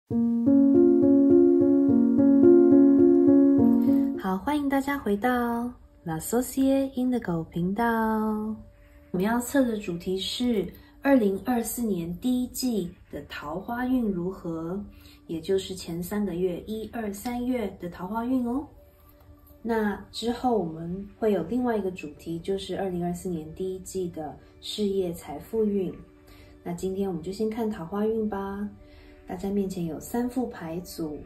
好，欢迎大家回到 L'Associée Indigo 频道。我们要测的主题是2024年第一季的桃花运如何，也就是前3个月1、2、3月的桃花运哦。那之后我们会有另外一个主题，就是2024年第一季的事业财富运。那今天我们就先看桃花运吧。大家面前有3副牌组。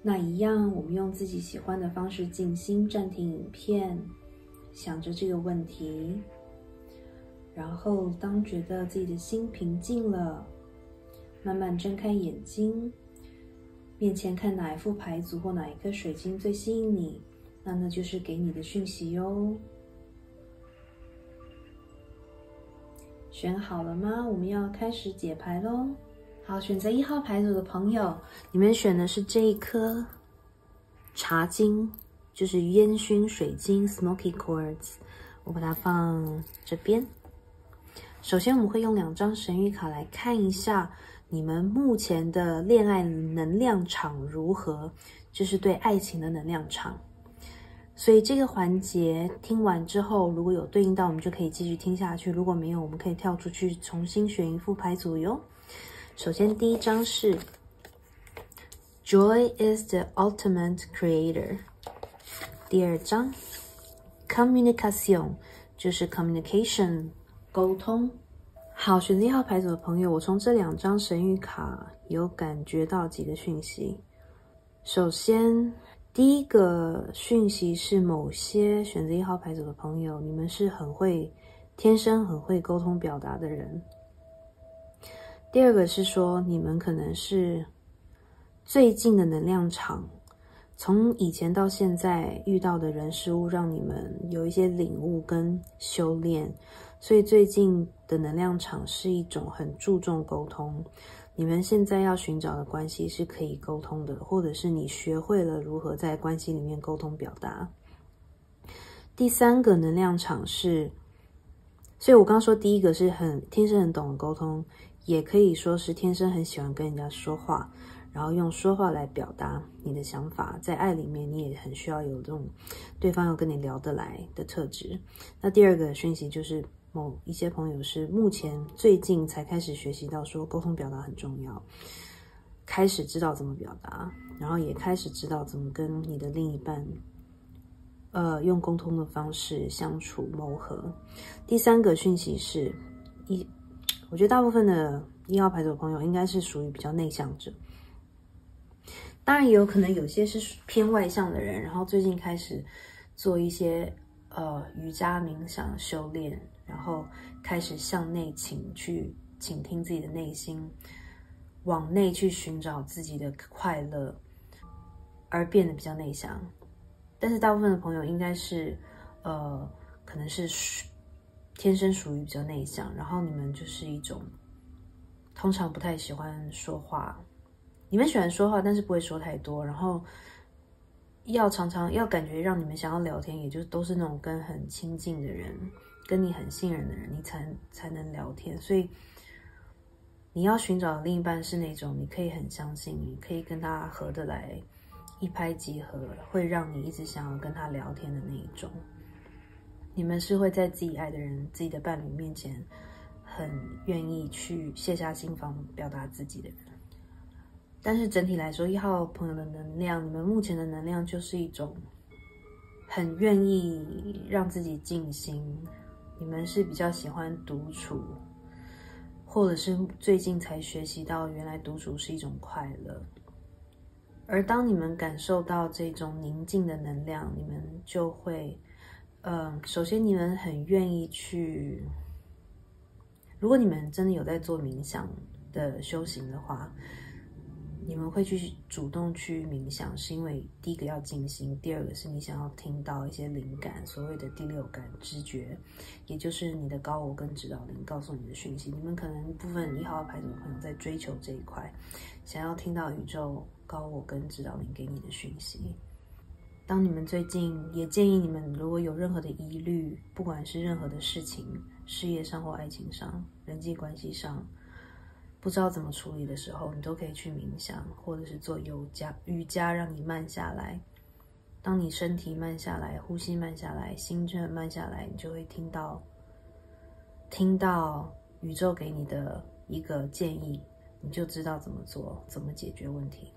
那一样，我们用自己喜欢的方式静心，暂停影片，想着这个问题，然后当觉得自己的心平静了，慢慢睁开眼睛，面前看哪一副牌组或哪一颗水晶最吸引你，那就是给你的讯息哟。选好了吗？我们要开始解牌咯。好，选择1号牌组的朋友，你们选的是这一颗茶晶，就是烟熏水晶 Smoky Quartz。我把它放这边。首先，我们会用2张神谕卡来看一下你们目前的恋爱能量场如何，就是对爱情的能量场。所以这个环节听完之后，如果有对应到，我们就可以继续听下去；如果没有，我们可以跳出去重新选1副牌组哟。首先，第1张是 Joy is the ultimate creator。第2张 Communication 就是 communication 沟通。好，选择1号牌组的朋友，我从这2张神谕卡有感觉到几个讯息。首先，第一个讯息是某些选择1号牌组的朋友，你们是天生很会沟通表达的人。第2个是说，你们可能是最近的能量场，从以前到现在遇到的人事物，让你们有一些领悟跟修炼，所以最近的能量场是一种很注重沟通。你们现在要寻找的关系是可以沟通的，或者是你学会了如何在关系里面沟通表达。第3个能量场是，所以我刚刚说第一个是天生很懂得沟通，也可以说是天生很喜欢跟人家说话，然后用说话来表达你的想法。在爱里面，你也很需要有这种对方要跟你聊得来的特质。那第2个讯息就是某一些朋友是目前最近才开始学习到说沟通表达很重要，开始知道怎么表达，然后也开始知道怎么跟你的另一半用沟通的方式相处谋合。第3个讯息是我觉得大部分的1号牌组的朋友应该是属于比较内向者，当然也有可能有些是偏外向的人，然后最近开始做一些瑜伽冥想修炼，然后开始向内去倾听自己的内心，往内去寻找自己的快乐，而变得比较内向。但是大部分的朋友应该是可能是天生属于比较内向，然后你们就是一种通常不太喜欢说话，你们喜欢说话，但是不会说太多，然后常常要感觉让你们想要聊天，也就都是那种跟很亲近的人，跟你很信任的人，你才能聊天。所以你要寻找的另一半是那种你可以很相信，你可以跟他合得来，一拍即合，会让你一直想要跟他聊天的那一种。你们是会在自己爱的人、自己的伴侣面前很愿意去卸下心防表达自己的人。但是整体来说，1号朋友的能量，你们目前的能量就是一种很愿意让自己静心，你们是比较喜欢独处，或者是最近才学习到原来独处是一种快乐。而当你们感受到这种宁静的能量，你们就会首先你们很愿意去，如果你们真的有在做冥想的修行的话，你们会去主动去冥想，是因为第一个要静心，第2个是你想要听到一些灵感，所谓的第6感知觉，也就是你的高我跟指导灵告诉你的讯息。你们可能部分1号牌组的朋友在追求这一块，想要听到宇宙高我跟指导灵给你的讯息。当你们最近，也建议你们如果有任何的疑虑，不管是任何的事情，事业上或爱情上、人际关系上，不知道怎么处理的时候，你都可以去冥想，或者是做瑜伽，让你慢下来。当你身体慢下来，呼吸慢下来，心真慢下来，你就会听到宇宙给你的一个建议，你就知道怎么做，怎么解决问题。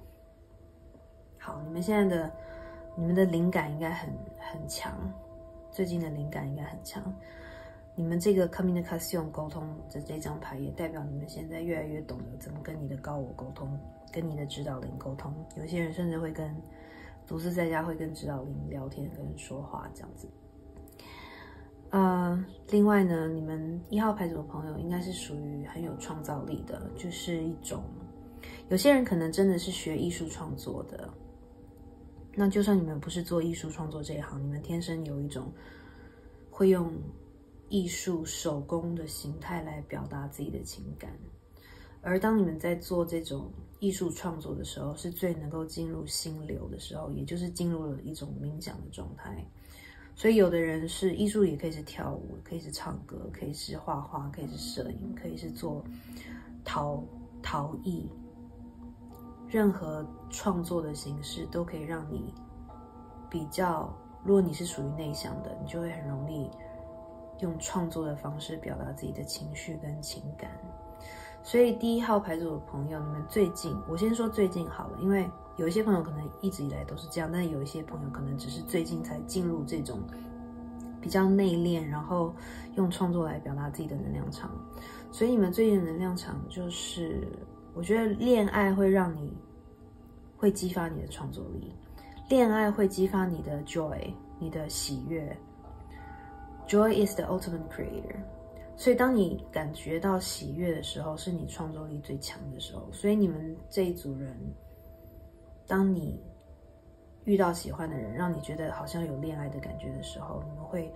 好，你们的灵感应该很强，最近的灵感应该很强。你们这个 communication 沟通的这张牌也代表你们现在越来越懂得怎么跟你的高我沟通，跟你的指导灵沟通。有些人甚至会独自在家会跟指导灵聊天，跟人说话这样子。另外呢，你们1号牌组的朋友应该是属于很有创造力的，就是一种有些人可能真的是学艺术创作的。那就算你们不是做艺术创作这一行，你们天生有一种会用艺术手工的形态来表达自己的情感，而当你们在做这种艺术创作的时候，是最能够进入心流的时候，也就是进入了一种冥想的状态。所以有的人是艺术，也可以是跳舞，可以是唱歌，可以是画画，可以是摄影，可以是做陶艺，任何创作的形式都可以让你比较，如果你是属于内向的，你就会很容易用创作的方式表达自己的情绪跟情感。所以第1号牌组的朋友，你们最近，我先说最近好了，因为有一些朋友可能一直以来都是这样，但有一些朋友可能只是最近才进入这种比较内敛，然后用创作来表达自己的能量场。所以你们最近的能量场就是，我觉得恋爱会激发你的创作力，恋爱会激发你的 joy， 你的喜悦。Joy is the ultimate creator。所以当你感觉到喜悦的时候，是你创作力最强的时候。所以你们这一组人，当你遇到喜欢的人，让你觉得好像有恋爱的感觉的时候，你们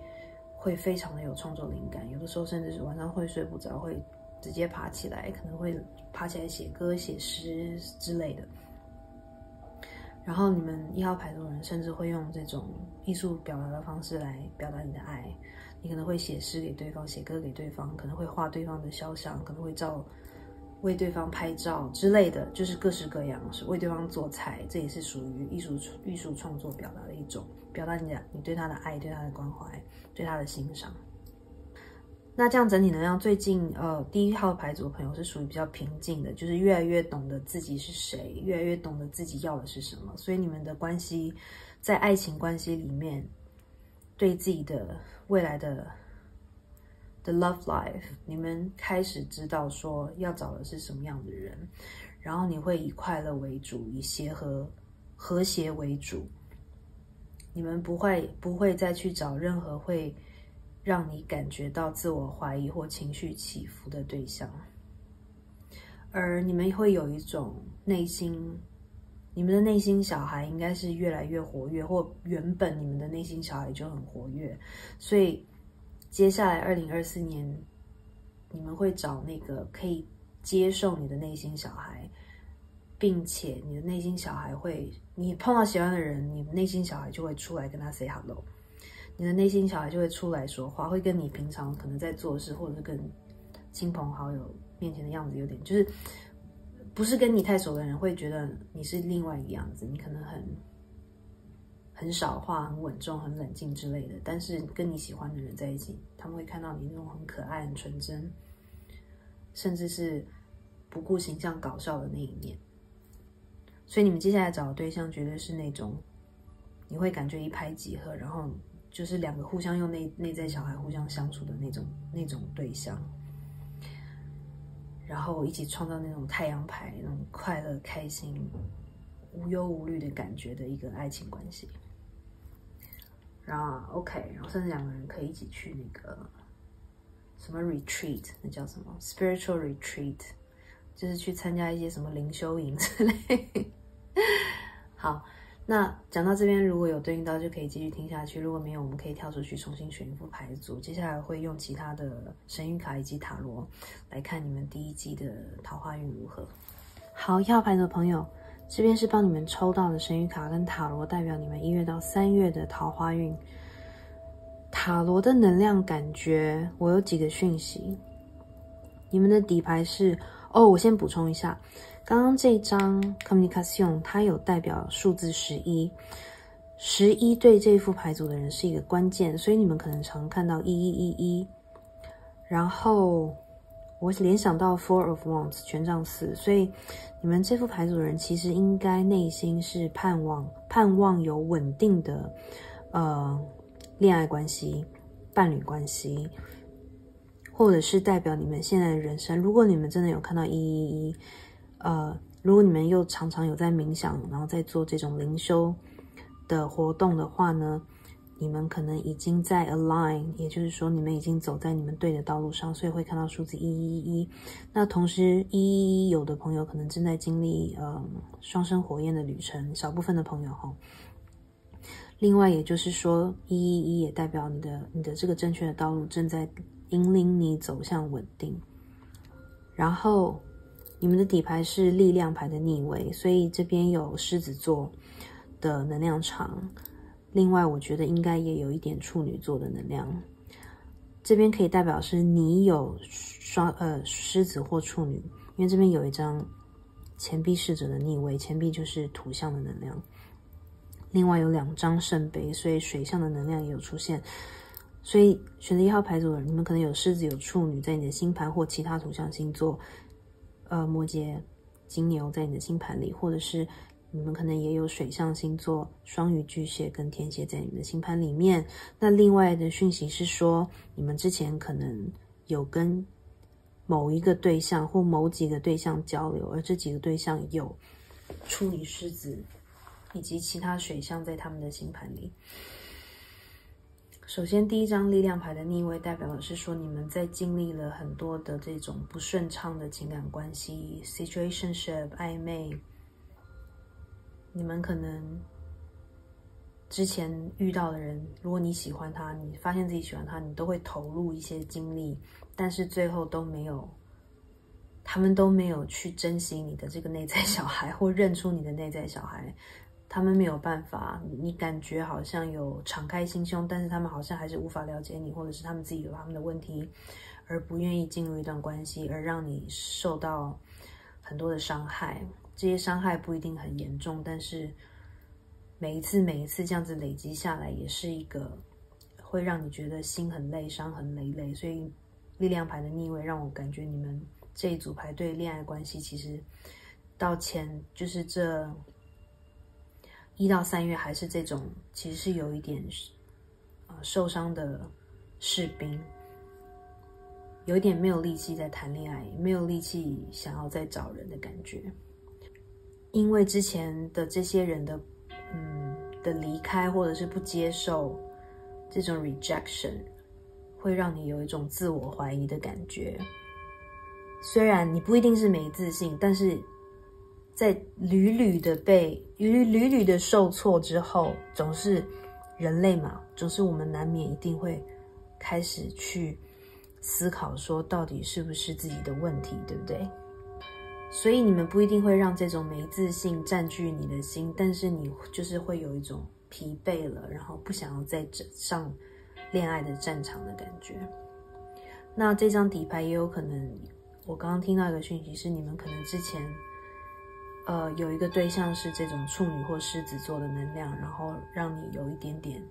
会非常的有创作灵感。有的时候甚至是晚上会睡不着，会直接爬起来，可能会爬起来写歌、写诗之类的。然后你们1号牌组的人甚至会用这种艺术表达的方式来表达你的爱。你可能会写诗给对方，写歌给对方，可能会画对方的肖像，可能会为对方拍照之类的，就是各式各样，是为对方做菜，这也是属于艺术创作表达的一种，表达你对他的爱，对他的关怀，对他的欣赏。那这样整体能量，最近第1号牌组的朋友是属于比较平静的，就是越来越懂得自己是谁，越来越懂得自己要的是什么。所以你们的关系，在爱情关系里面，对自己的未来的 love life， 你们开始知道说要找的是什么样的人，然后你会以快乐为主，以和谐为主。你们不会再去找任何会让你感觉到自我怀疑或情绪起伏的对象，而你们会有一种你们的内心小孩应该是越来越活跃，或原本你们的内心小孩就很活跃，所以接下来2024年，你们会找那个可以接受你的内心小孩，并且你的内心小孩你碰到喜欢的人，你的内心小孩就会出来跟他 say hello。你的内心小孩就会出来说话，会跟你平常可能在做事，或者是跟亲朋好友面前的样子有点，就是不是跟你太熟的人会觉得你是另外一个样子，你可能很少话，很稳重，很冷静之类的。但是跟你喜欢的人在一起，他们会看到你那种很可爱、很纯真，甚至是不顾形象搞笑的那一面。所以你们接下来找的对象绝对是那种你会感觉一拍即合，然后就是两个互相用内在小孩互相相处的那种对象，然后一起创造那种太阳牌，那种快乐、开心、无忧无虑的感觉的一个爱情关系。然后 OK， 然后甚至两个人可以一起去那个什么 retreat， 那叫什么 spiritual retreat， 就是去参加一些什么灵修营之类。好。那讲到这边，如果有对应到就可以继续听下去，如果没有，我们可以跳出去重新选一副牌组。接下来会用其他的神谕卡以及塔罗来看你们第一季的桃花运如何。好，1号牌的朋友，这边是帮你们抽到的神谕卡跟塔罗，代表你们1月到3月的桃花运。塔罗的能量感觉，我有几个讯息。你们的底牌是哦，我先补充一下，刚刚这一张 communication 它有代表数字11对这副牌组的人是一个关键，所以你们可能常看到1111，然后我联想到 Four of Wands 权杖4，所以你们这副牌组的人其实应该内心是盼望有稳定的恋爱关系、伴侣关系，或者是代表你们现在的人生。如果你们真的有看到111，如果你们又常常有在冥想，然后在做这种灵修的活动的话呢，你们可能已经在 align， 也就是说你们已经走在你们对的道路上，所以会看到数字111。那同时111有的朋友可能正在经历双生火焰的旅程，少部分的朋友另外也就是说111也代表你的这个正确的道路正在引领你走向稳定。然后你们的底牌是力量牌的逆位，所以这边有狮子座的能量场，另外我觉得应该也有一点处女座的能量。这边可以代表是你有狮子或处女，因为这边有一张钱币侍者的逆位，钱币就是土象的能量。另外有2张圣杯，所以水象的能量也有出现。所以选择1号牌组的人，你们可能有狮子有处女在你的星盘，或其他土象星座摩羯金牛在你的星盘里，或者是你们可能也有水象星座双鱼巨蟹跟天蝎在你们的星盘里面。那另外的讯息是说，你们之前可能有跟某一个对象或某几个对象交流，而这几个对象有处女狮子以及其他水象在他们的星盘里。首先第一张力量牌的逆位代表的是说，你们在经历了很多的这种不顺畅的情感关系 situationship 暧昧，你们可能之前遇到的人，如果你喜欢他，你发现自己喜欢他，你都会投入一些精力，但是最后他们都没有去珍惜你的这个内在小孩，或认出你的内在小孩。他们没有办法，你感觉好像有敞开心胸，但是他们好像还是无法了解你，或者是他们自己有他们的问题，而不愿意进入一段关系，而让你受到很多的伤害。这些伤害不一定很严重，但是每一次这样子累积下来，也是一个会让你觉得心很累、伤痕累累。所以力量牌的逆位让我感觉你们这一组牌对恋爱关系其实到就是这1到3月还是这种其实是有一点受伤的士兵，有一点没有力气在谈恋爱，没有力气想要再找人的感觉。因为之前的这些人的离开或者是不接受，这种 rejection 会让你有一种自我怀疑的感觉。虽然你不一定是没自信，但是在屡屡的受挫之后，总是人类嘛，总是我们难免一定会开始去思考说，到底是不是自己的问题，对不对？所以你们不一定会让这种没自信占据你的心，但是你就是会有一种疲惫了，然后不想要再上恋爱的战场的感觉。那这张底牌也有可能，我刚刚听到一个讯息是，你们可能之前有一个对象是这种处女或狮子座的能量，然后让你有一点点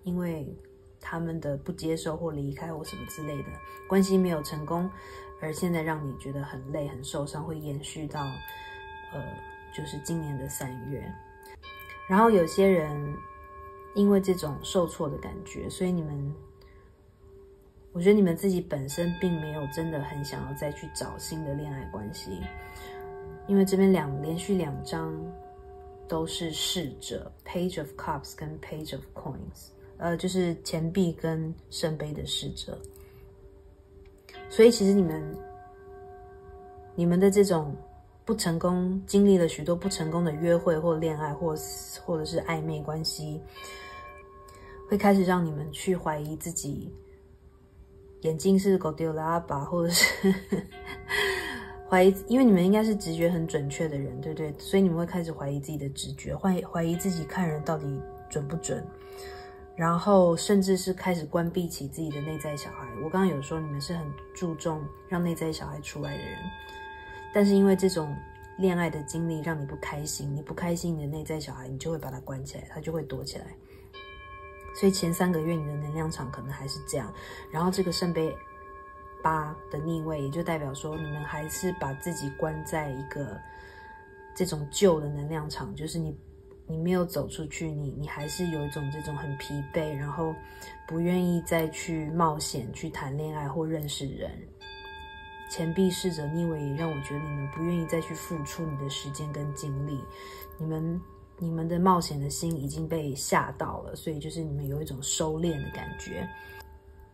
因为他们的不接受或离开或什么之类的关系没有成功，而现在让你觉得很累很受伤，会延续到就是今年的3月。然后有些人因为这种受挫的感觉，所以我觉得你们自己本身并没有真的很想要再去找新的恋爱关系，因为这边连续2张都是侍者 Page of Cups 跟 Page of Coins， 就是钱币跟圣杯的侍者。所以其实你们的这种不成功，经历了许多不成功的约会或恋爱或者是暧昧关系，会开始让你们去怀疑自己眼睛是狗丢了阿爸，或者是怀疑，因为你们应该是直觉很准确的人，对不对？所以你们会开始怀疑自己的直觉，怀疑自己看人到底准不准，然后甚至是开始关闭起自己的内在小孩。我刚刚有说你们是很注重让内在小孩出来的人，但是因为这种恋爱的经历让你不开心，你不开心你的内在小孩，你就会把它关起来，他就会躲起来。所以前3个月你的能量场可能还是这样，然后这个圣杯8的逆位也就代表说你们还是把自己关在一个这种旧的能量场，就是你没有走出去，你还是有一种这种很疲惫，然后不愿意再去冒险去谈恋爱或认识人。钱币侍者逆位也让我觉得你们不愿意再去付出你的时间跟精力，你们的冒险的心已经被吓到了，所以就是你们有一种收敛的感觉。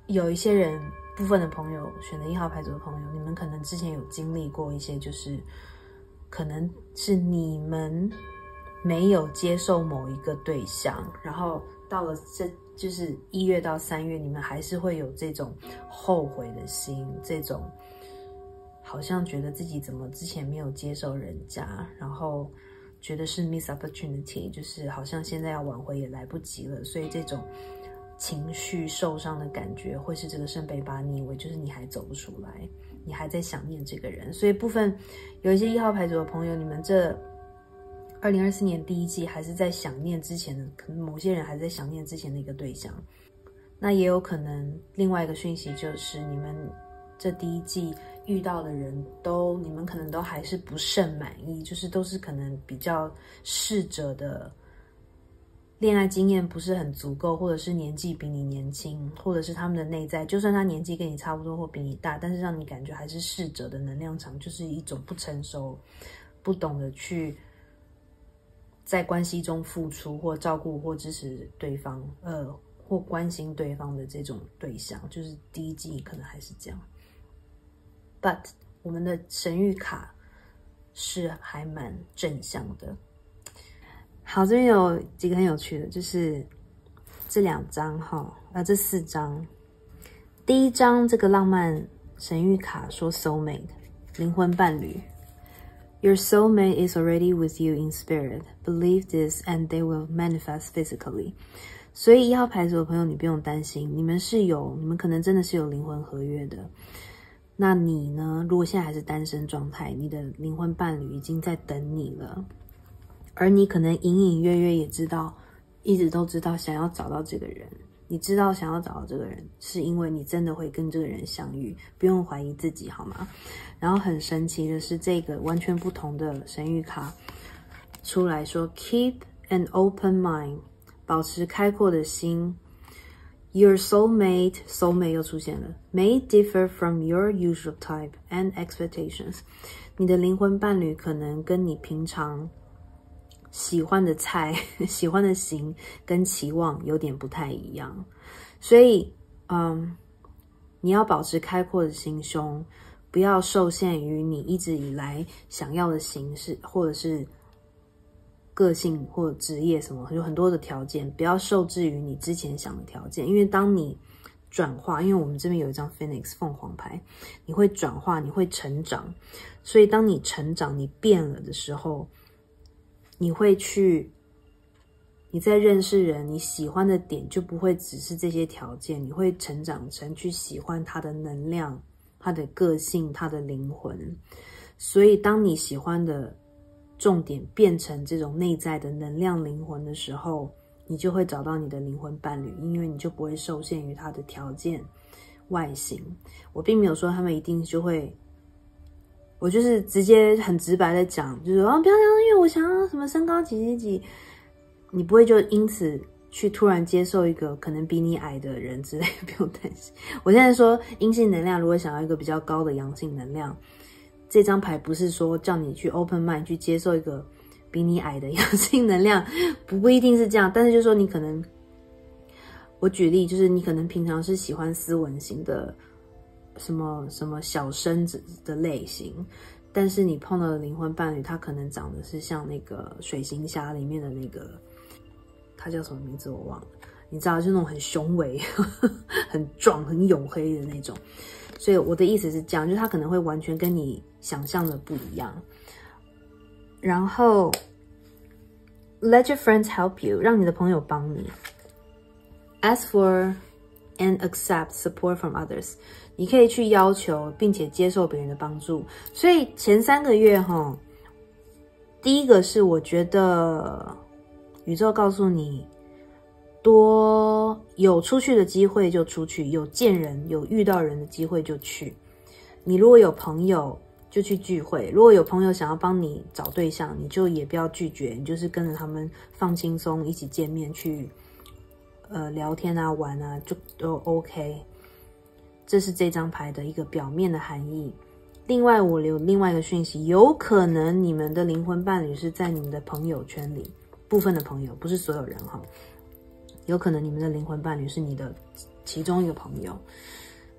有一些人部分的朋友选择1号牌组的朋友，你们可能之前有经历过一些，就是可能是你们没有接受某一个对象，然后到了就是1月到3月，你们还是会有这种后悔的心，这种好像觉得自己怎么之前没有接受人家，然后觉得是 miss opportunity， 就是好像现在要挽回也来不及了，所以这种情绪受伤的感觉会是这个圣杯8逆位，就是你还走不出来，你还在想念这个人。所以部分有一些1号牌组的朋友，你们这2024年第一季还是在想念之前的，可能某些人还在想念之前的一个对象。那也有可能另外一个讯息就是你们这第一季遇到的人你们可能都还是不甚满意，就是都是可能比较逝者的恋爱经验不是很足够，或者是年纪比你年轻，或者是他们的内在，就算他年纪跟你差不多或比你大，但是让你感觉还是逝者的能量场，就是一种不成熟，不懂得去在关系中付出或照顾或支持对方，或关心对方的这种对象，就是第一季可能还是这样。But 我们的神谕卡是还蛮正向的。好，这边有几个很有趣的，就是这2张这4张。第一张这个浪漫神谕卡说 soulmate 灵魂伴侣。Your soulmate is already with you in spirit. Believe this and they will manifest physically. 所以1号牌组的朋友，你不用担心，你们可能真的是有灵魂合约的。那你呢？如果现在还是单身状态，你的灵魂伴侣已经在等你了，而你可能隐隐约约也知道，一直都知道想要找到这个人。你知道想要找到这个人，是因为你真的会跟这个人相遇，不用怀疑自己，好吗？然后很神奇的是，这个完全不同的神谕卡出来说 ，Keep an open mind， 保持开阔的心。Your soulmate 又出现了 ，may differ from your usual type and expectations。你的灵魂伴侣可能跟你平常喜欢的菜、喜欢的型跟期望有点不太一样，所以，你要保持开阔的心胸，不要受限于你一直以来想要的形式，或者是个性或者职业什么，有很多的条件，不要受制于你之前想的条件，因为当你转化，因为我们这边有一张 Phoenix 凤凰牌，你会转化，你会成长，所以当你成长，你变了的时候，你在认识人，你喜欢的点就不会只是这些条件，你会成长成去喜欢他的能量、他的个性、他的灵魂。所以当你喜欢的重点变成这种内在的能量灵魂的时候，你就会找到你的灵魂伴侣，因为你就不会受限于他的条件、外形。我并没有说他们一定就会，我就是直接很直白的讲，就是不要这样，因为我想要什么身高几，你不会就因此去突然接受一个可能比你矮的人之类，不用担心。我现在说阴性能量，如果想要一个比较高的阳性能量，这张牌不是说叫你去 open mind 去接受一个比你矮的阳性能量，不一定是这样，但是就是说你可能，我举例就是你可能平常是喜欢斯文型的什么小生子的类型，但是你碰到的灵魂伴侣他可能长得是像那个水行侠里面的那个，他叫什么名字我忘了，你知道就那种很雄伟很壮很黝黑的那种。所以我的意思是这样，就是他可能会完全跟你想象的不一样。然后 let your friends help you， 让你的朋友帮你。Ask for and accept support from others。你可以去要求并且接受别人的帮助。所以前3个月第一个是我觉得宇宙告诉你，多有出去的机会就出去，有见人有遇到人的机会就去。你如果有朋友就去聚会，如果有朋友想要帮你找对象，你就也不要拒绝，你就是跟着他们放轻松，一起见面去聊天啊玩啊，就都 OK。这是这张牌的一个表面的含义。另外我留另外一个讯息，有可能你们的灵魂伴侣是在你们的朋友圈里，部分的朋友，不是所有人有可能你们的灵魂伴侣是你的其中一个朋友，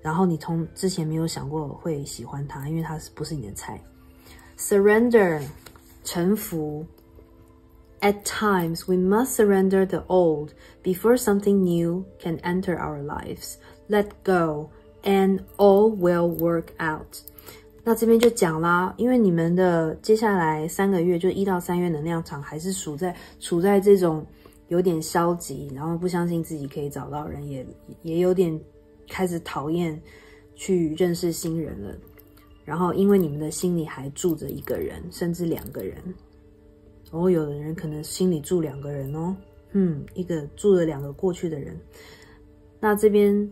然后你从之前没有想过会喜欢他，因为他不是你的菜。Surrender， 臣服。At times, we must surrender the old before something new can enter our lives. Let go, and all will work out. 那这边就讲啦，因为你们的接下来3个月，就1到3月能量场还是处在这种有点消极，然后不相信自己可以找到人，也有点开始讨厌去认识新人了。然后因为你们的心里还住着一个人，甚至2个人。有的人可能心里住2个人一个住了2个过去的人。那这边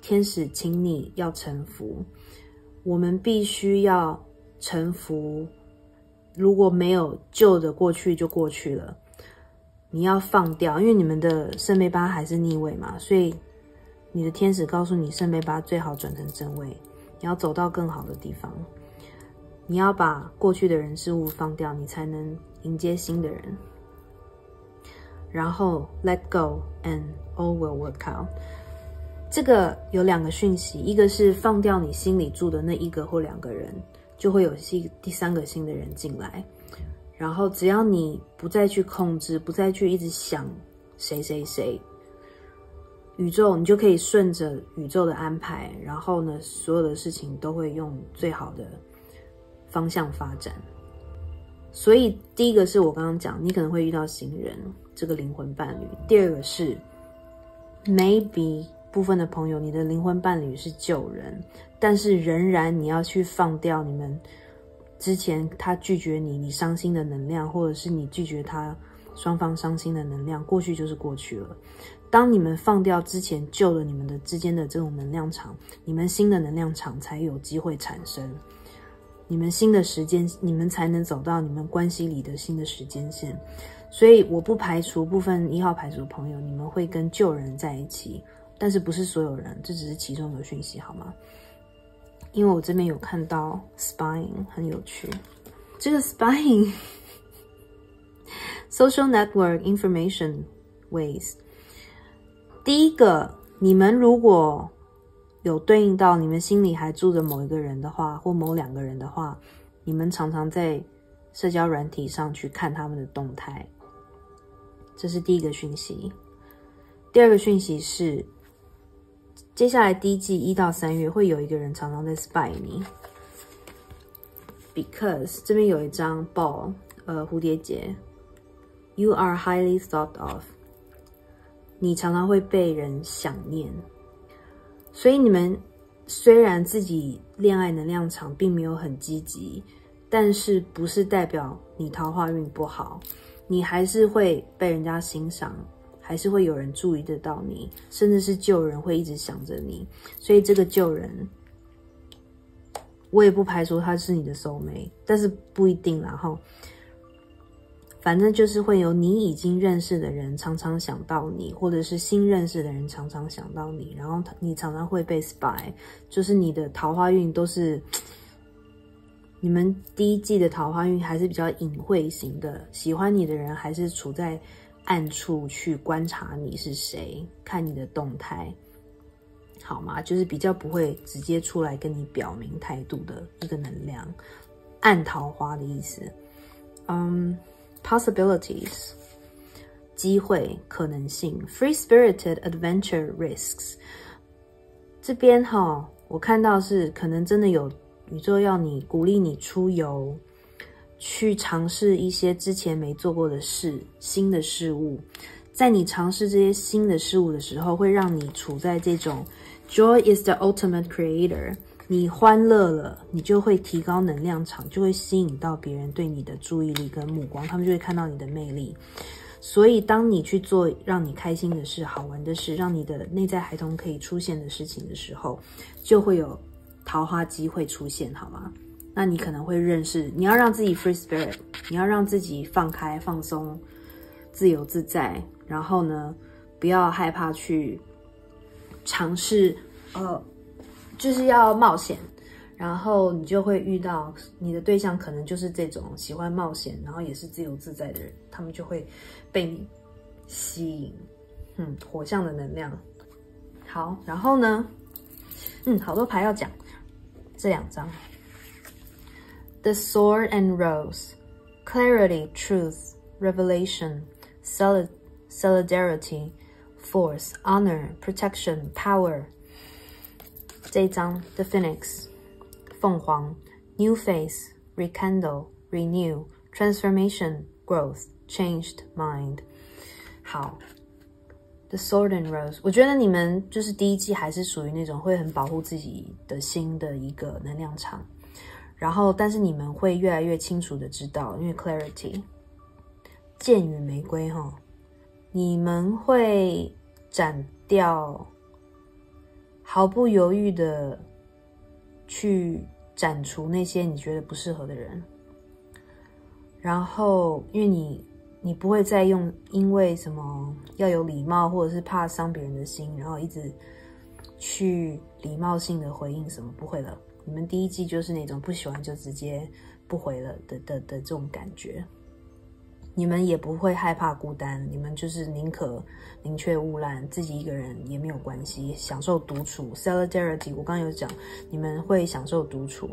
天使请你要臣服，我们必须要臣服。如果没有旧的过去就过去了，你要放掉，因为你们的圣杯8还是逆位嘛，所以你的天使告诉你，圣杯8最好转成正位，你要走到更好的地方。你要把过去的人事物放掉，你才能迎接新的人。然后 let go and all will work out。这个有2个讯息，一个是放掉你心里住的那1个或2个人，就会有第3个新的人进来。然后只要你不再去控制，不再去一直想谁，宇宙你就可以顺着宇宙的安排，然后呢，所有的事情都会用最好的方向发展。所以第一个是我刚刚讲，你可能会遇到新人，这个灵魂伴侣。第2个是 maybe 部分的朋友，你的灵魂伴侣是旧人，但是仍然你要去放掉你们之前他拒绝你，你伤心的能量，或者是你拒绝他双方伤心的能量，过去就是过去了。当你们放掉之前旧的你们的之间的这种能量场，你们新的能量场才有机会产生。你们新的时间，你们才能走到你们关系里的新的时间线。所以我不排除部分1号牌组的朋友，你们会跟旧人在一起，但是不是所有人，这只是其中的讯息，好吗？因为我这边有看到 spying， 很有趣。这个 spying social network information ways， 第一个，你们如果有对应到你们心里还住着某一个人的话，或某2个人的话，你们常常在社交软体上去看他们的动态，这是第一个讯息。第2个讯息是，接下来第一季1到3月会有一个人常常在 spy 你 ，because 这边有一张 ball， 蝴蝶结 ，you are highly thought of， 你常常会被人想念。所以你们虽然自己恋爱能量场并没有很积极，但是不是代表你桃花运不好，你还是会被人家欣赏，还是会有人注意得到你，甚至是旧人会一直想着你。所以这个旧人，我也不排除他是你的soul mate，但是不一定啦齁。反正就是会有你已经认識的人常常想到你，或者是新认识的人常常想到你，然后你常常会被 spy， 就是你的桃花运都是，你们第一季的桃花运还是比较隐晦型的，喜欢你的人还是处在暗处去观察你是谁，看你的动态，好吗？就是比较不会直接出来跟你表明态度的一个能量，暗桃花的意思。Possibilities 机会可能性 free-spirited adventure risks 这边我看到是可能真的有宇宙要你鼓励你出游，去尝试一些之前没做过的事，新的事物。在你尝试这些新的事物的时候，会让你处在这种 Joy is the ultimate creator。你欢乐了，你就会提高能量场，就会吸引到别人对你的注意力跟目光，他们就会看到你的魅力。所以当你去做让你开心的事、好玩的事，让你的内在孩童可以出现的事情的时候，就会有桃花机会出现，好吗？那你可能会认识，你要让自己 free spirit， 你要让自己放开、放松、自由自在，然后呢，不要害怕去尝试，就是要冒险，然后你就会遇到你的对象，可能就是这种喜欢冒险，然后也是自由自在的人，他们就会被你吸引。火象的能量。好，然后呢，好多牌要讲，这2张 ，The Sword and Rose， Clarity, Truth, Revelation, Solidarity, Force, Honor, Protection, Power。这一张 The Phoenix 凤凰 New Face Rekindle Renew Transformation Growth Changed Mind。 好， The Sword and Rose， 我觉得你们就是第一季还是属于那种会很保护自己的心的一个能量场，然后但是你们会越来越清楚的知道，因为 Clarity 剑与玫瑰你们会斩掉，毫不犹豫的去斩除那些你觉得不适合的人，然后因为你不会再因为什么要有礼貌或者是怕伤别人的心，然后一直去礼貌性的回应什么，不会了。你们第一季就是那种不喜欢就直接不回了的这种感觉。你们也不会害怕孤单，你们就是宁缺毋滥，自己一个人也没有关系，享受独处 Solidarity， 我刚刚有讲，你们会享受独处，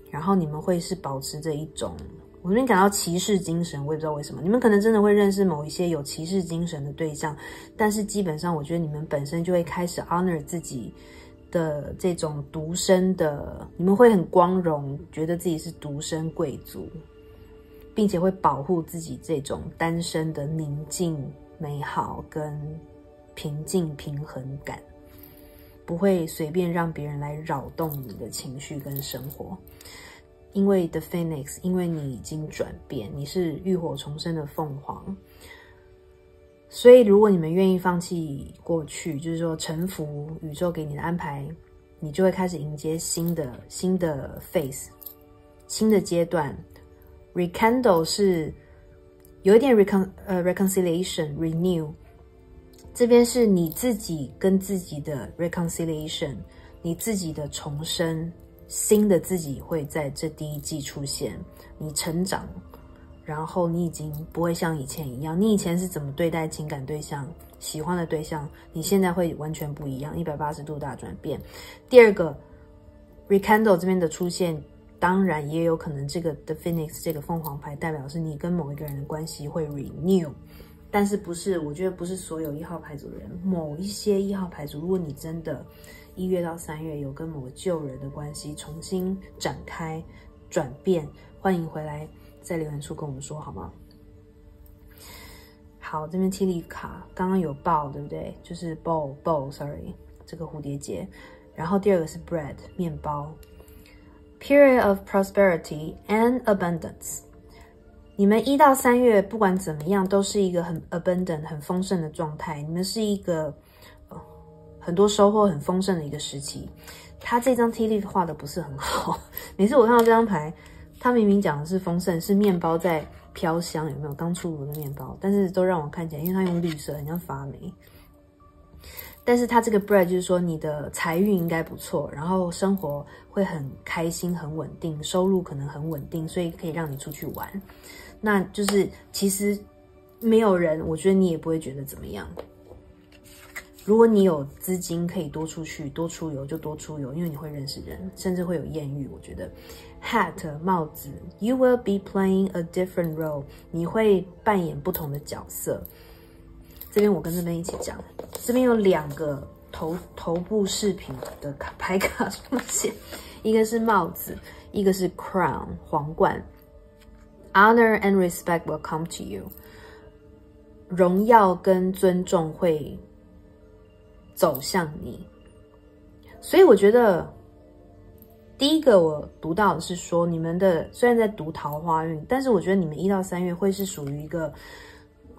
然后你们会是保持着一种，我这边感到骑士精神，我也不知道为什么，你们可能真的会认识某一些有骑士精神的对象，但是基本上我觉得你们本身就会开始 honor 自己的这种独身的，你们会很光荣，觉得自己是独身贵族，并且会保护自己这种单身的宁静、美好跟平静、平衡感，不会随便让别人来扰动你的情绪跟生活。因为 The Phoenix， 因为你已经转变，你是浴火重生的凤凰，所以如果你们愿意放弃过去，就是说臣服宇宙给你的安排，你就会开始迎接新的 phase， 新的阶段。Rekindle 是有一点 reconciliation renew， 这边是你自己跟自己的 reconciliation， 你自己的重生，新的自己会在这第一季出现，你成长，然后你已经不会像以前一样，你以前是怎么对待情感对象、喜欢的对象，你现在会完全不一样，180度大转变。第二个 Rekindle 这边的出现，当然也有可能这个 The Phoenix 这个凤凰牌代表是你跟某一个人的关系会 renew， 但是不是，我觉得不是所有1号牌组的人，某一些1号牌组，如果你真的1月到3月有跟某个旧人的关系重新展开转变，欢迎回来在留言处跟我们说好吗？好，这边tea leaf卡刚刚有bow对不对？就是 bow sorry， 这个蝴蝶结，然后第二个是 bread 面包。Period of prosperity and abundance， 你们1到3月不管怎么样都是一个很 abundant 很丰盛的状态，你们是一个很多收获很丰盛的一个时期。他这张 tea leaf 画的不是很好，每次我看到这张牌，他明明讲的是丰盛，是面包在飘香，有没有刚出炉的面包，但是都让我看起来，因为它用绿色很像发霉。但是它这个 bread 就是说你的财运应该不错，然后生活会很开心很稳定，收入可能很稳定，所以可以让你出去玩。那就是其实没有人，我觉得你也不会觉得怎么样。如果你有资金可以多出去多出游就多出游，因为你会认识人，甚至会有艳遇。我觉得 hat 帽子 you will be playing a different role， 你会扮演不同的角色。这边我跟这边一起讲，这边有2个头部饰品的牌卡出现，一个是帽子，一个是 crown 皇冠。Honor and respect will come to you。荣耀跟尊重会走向你。所以我觉得第一个我读到的是说，你们的虽然在读桃花运，但是我觉得你们1到3月会是属于一个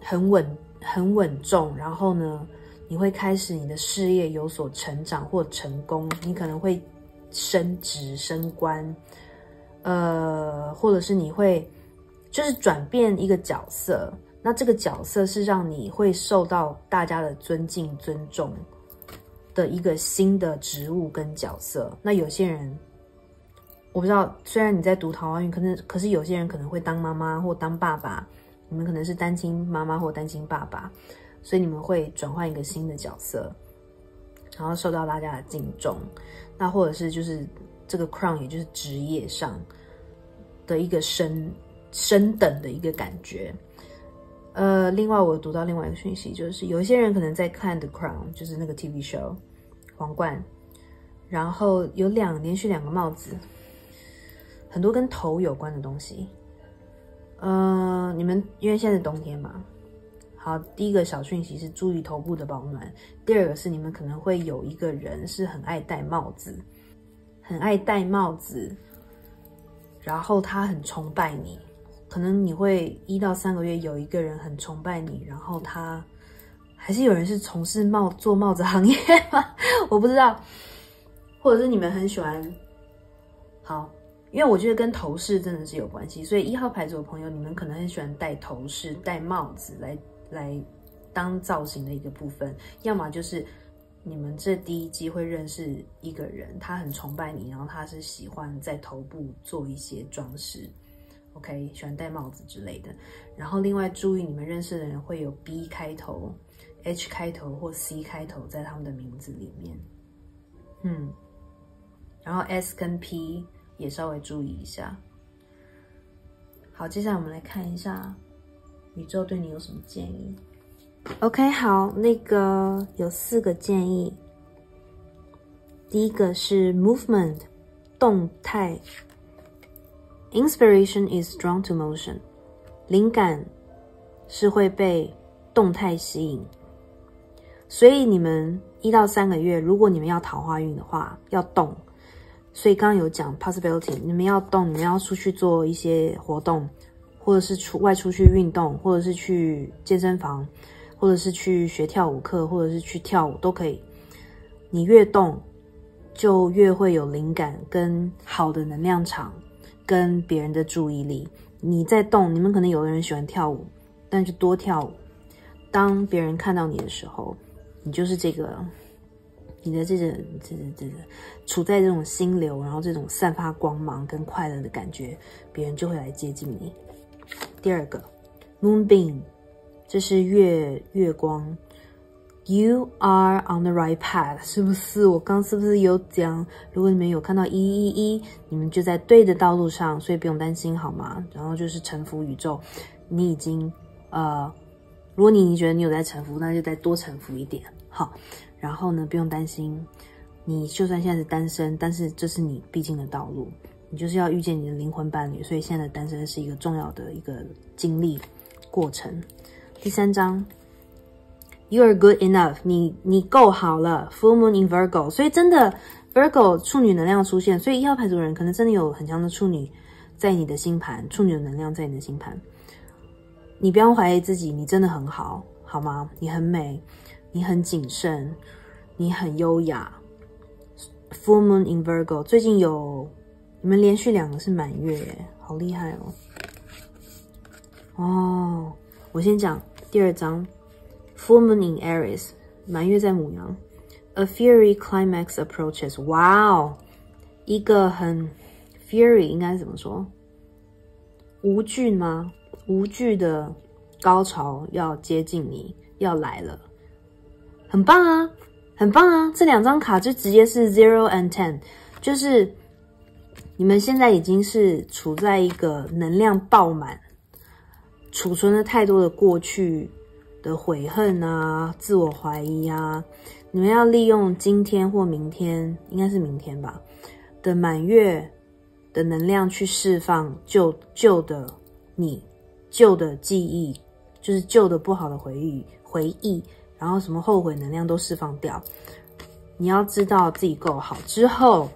很稳重，然后呢，你会开始你的事业有所成长或成功，你可能会升职升官，或者是你会就是转变一个角色，那这个角色是让你会受到大家的尊敬尊重的一个新的职务跟角色。那有些人我不知道，虽然你在读桃花运，可是有些人可能会当妈妈或当爸爸，你们可能是单亲妈妈或单亲爸爸，所以你们会转换一个新的角色，然后受到大家的敬重。那或者是就是这个 crown 也就是职业上的一个升等的一个感觉。另外我读到另外一个讯息，就是有一些人可能在看 The Crown， 就是那个 TV show 皇冠，然后有连续2个帽子，很多跟头有关的东西。你们因为现在是冬天嘛，好，第一个小讯息是注意头部的保暖，第二个是你们可能会有一个人是很爱戴帽子，然后他很崇拜你，可能你会1到3个月有一个人很崇拜你，然后他还是有人是从事做帽子行业吗？我不知道，或者是你们很喜欢，好，因为我觉得跟头饰真的是有关系，所以1号牌组的朋友，你们可能很喜欢戴头饰、戴帽子来当造型的一个部分，要么就是你们这第一季会认识一个人，他很崇拜你，然后他是喜欢在头部做一些装饰。OK， 喜欢戴帽子之类的。然后另外注意，你们认识的人会有 B 开头、H 开头或 C 开头在他们的名字里面。然后 S 跟 P 也稍微注意一下。好，接下来我们来看一下宇宙对你有什么建议。OK， 好，那个有4个建议。第一个是 movement， 动态。Inspiration is drawn to motion， 灵感是会被动态吸引，所以你们1到3个月，如果你们要桃花运的话，要动。所以刚刚有讲 possibility， 你们要动，你们要出去做一些活动，或者是外出去运动，或者是去健身房，或者是去学跳舞课，或者是去跳舞都可以。你越动，就越会有灵感跟好的能量场。跟别人的注意力，你在动，你们可能有的人喜欢跳舞，但就多跳舞。当别人看到你的时候，你就是你的这个处在这种心流，然后这种散发光芒跟快乐的感觉，别人就会来接近你。第二个 ，Moonbeam， 这是月光。You are on the right path， 是不是？我刚是不是有讲？如果你们有看到111，你们就在对的道路上，所以不用担心，好吗？然后就是臣服宇宙，你已经如果你觉得你有在臣服，那就再多臣服一点，好。然后呢，不用担心，你就算现在是单身，但是这是你必经的道路，你就是要遇见你的灵魂伴侣，所以现在的单身是一个重要的一个经历过程。第3章。You are good enough， 你够好了 ，Full Moon in Virgo， 所以真的 Virgo 处女能量出现，所以1号牌组人可能真的有很强的处女在你的星盘，处女的能量在你的星盘。你不要怀疑自己，你真的很好，好吗？你很美，你很谨慎，你很优雅。Full Moon in Virgo， 最近你们连续2个是满月耶，好厉害哦。我先讲第2章。Full Moon in Aries， 满月在牡羊。A fury climax approaches， 哇哦，一个很 fury 应该怎么说？无惧吗？无惧的高潮要接近你，要来了，很棒啊，很棒啊！这2张卡就直接是 0 and 10， 就是你们现在已经是处在一个能量爆满，储存了太多的过去。的悔恨啊，自我怀疑啊，你们要利用今天或明天，应该是明天吧的满月的能量去释放旧的你，旧的记忆，就是旧的不好的回忆，然后什么后悔能量都释放掉。你要知道自己够好之后，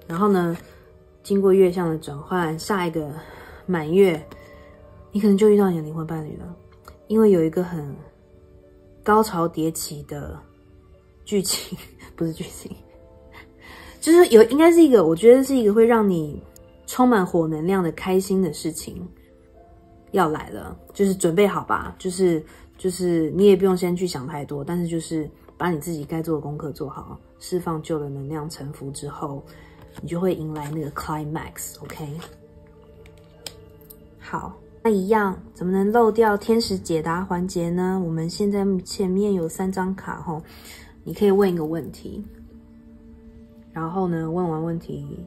然后呢，经过月相的转换，下一个满月，你可能就遇到你的灵魂伴侣了，因为有一个很高潮迭起的剧情，不是剧情，就是应该是一个，我觉得是一个会让你充满火能量的开心的事情要来了，就是准备好吧，就是你也不用先去想太多，但是就是把你自己该做的功课做好，释放旧的能量，臣服之后，你就会迎来那个 climax，OK？ 好，那一样怎么能漏掉天使解答环节呢？我们现在前面有3张卡吼，你可以问一个问题，然后呢，问完问题，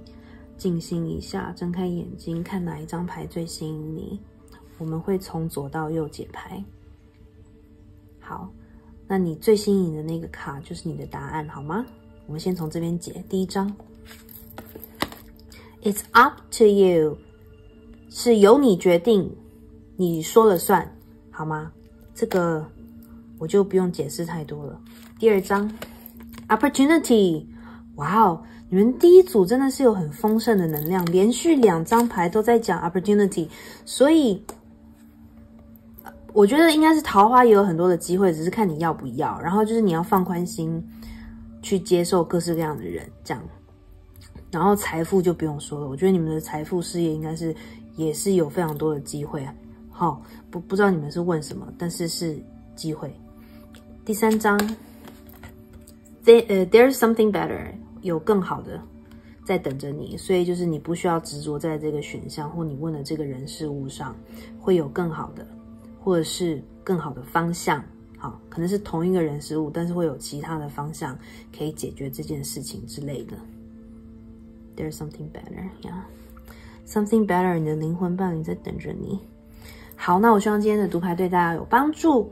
静心一下，睁开眼睛，看哪一张牌最吸引你。我们会从左到右解牌。好，那你最吸引你的那个卡就是你的答案，好吗？我们先从这边解。第一张 ，It's up to you， 是由你决定，你说了算，好吗？这个我就不用解释太多了。第二张 ，Opportunity， 哇哦！你们第一组真的是有很丰盛的能量，连续2张牌都在讲 opportunity， 所以我觉得应该是桃花也有很多的机会，只是看你要不要。然后就是你要放宽心去接受各式各样的人，这样。然后财富就不用说了，我觉得你们的财富事业应该是也是有非常多的机会啊。好，不知道你们是问什么，但是是机会。第3张，There's something better， 有更好的在等着你，所以就是你不需要执着在这个选项或你问的这个人事物上，会有更好的，或者是更好的方向。好，可能是同一个人事物，但是会有其他的方向可以解决这件事情之类的。There's something better， yeah， something better， 你的灵魂伴侣在等着你。好，那我希望今天的读牌对大家有帮助。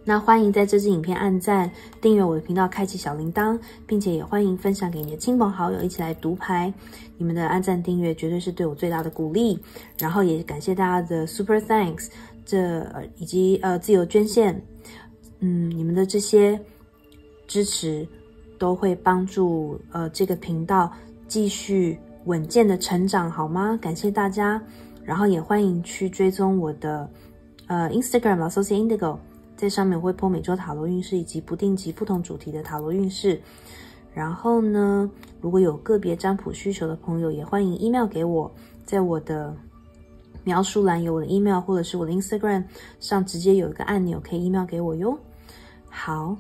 那欢迎在这支影片按赞、订阅我的频道、开启小铃铛，并且也欢迎分享给你的亲朋好友一起来读牌。你们的按赞、订阅绝对是对我最大的鼓励。然后也感谢大家的 Super Thanks， 以及自由捐献。你们的这些支持都会帮助这个频道继续稳健的成长，好吗？感谢大家。然后也欢迎去追踪我的Instagram 老 Soci Indigo， 在上面我会po每周塔罗运势以及不定期不同主题的塔罗运势。然后呢，如果有个别占卜需求的朋友，也欢迎 email 给我，在我的描述栏有我的 email， 或者是我的 Instagram 上直接有一个按钮可以 email 给我哟。好，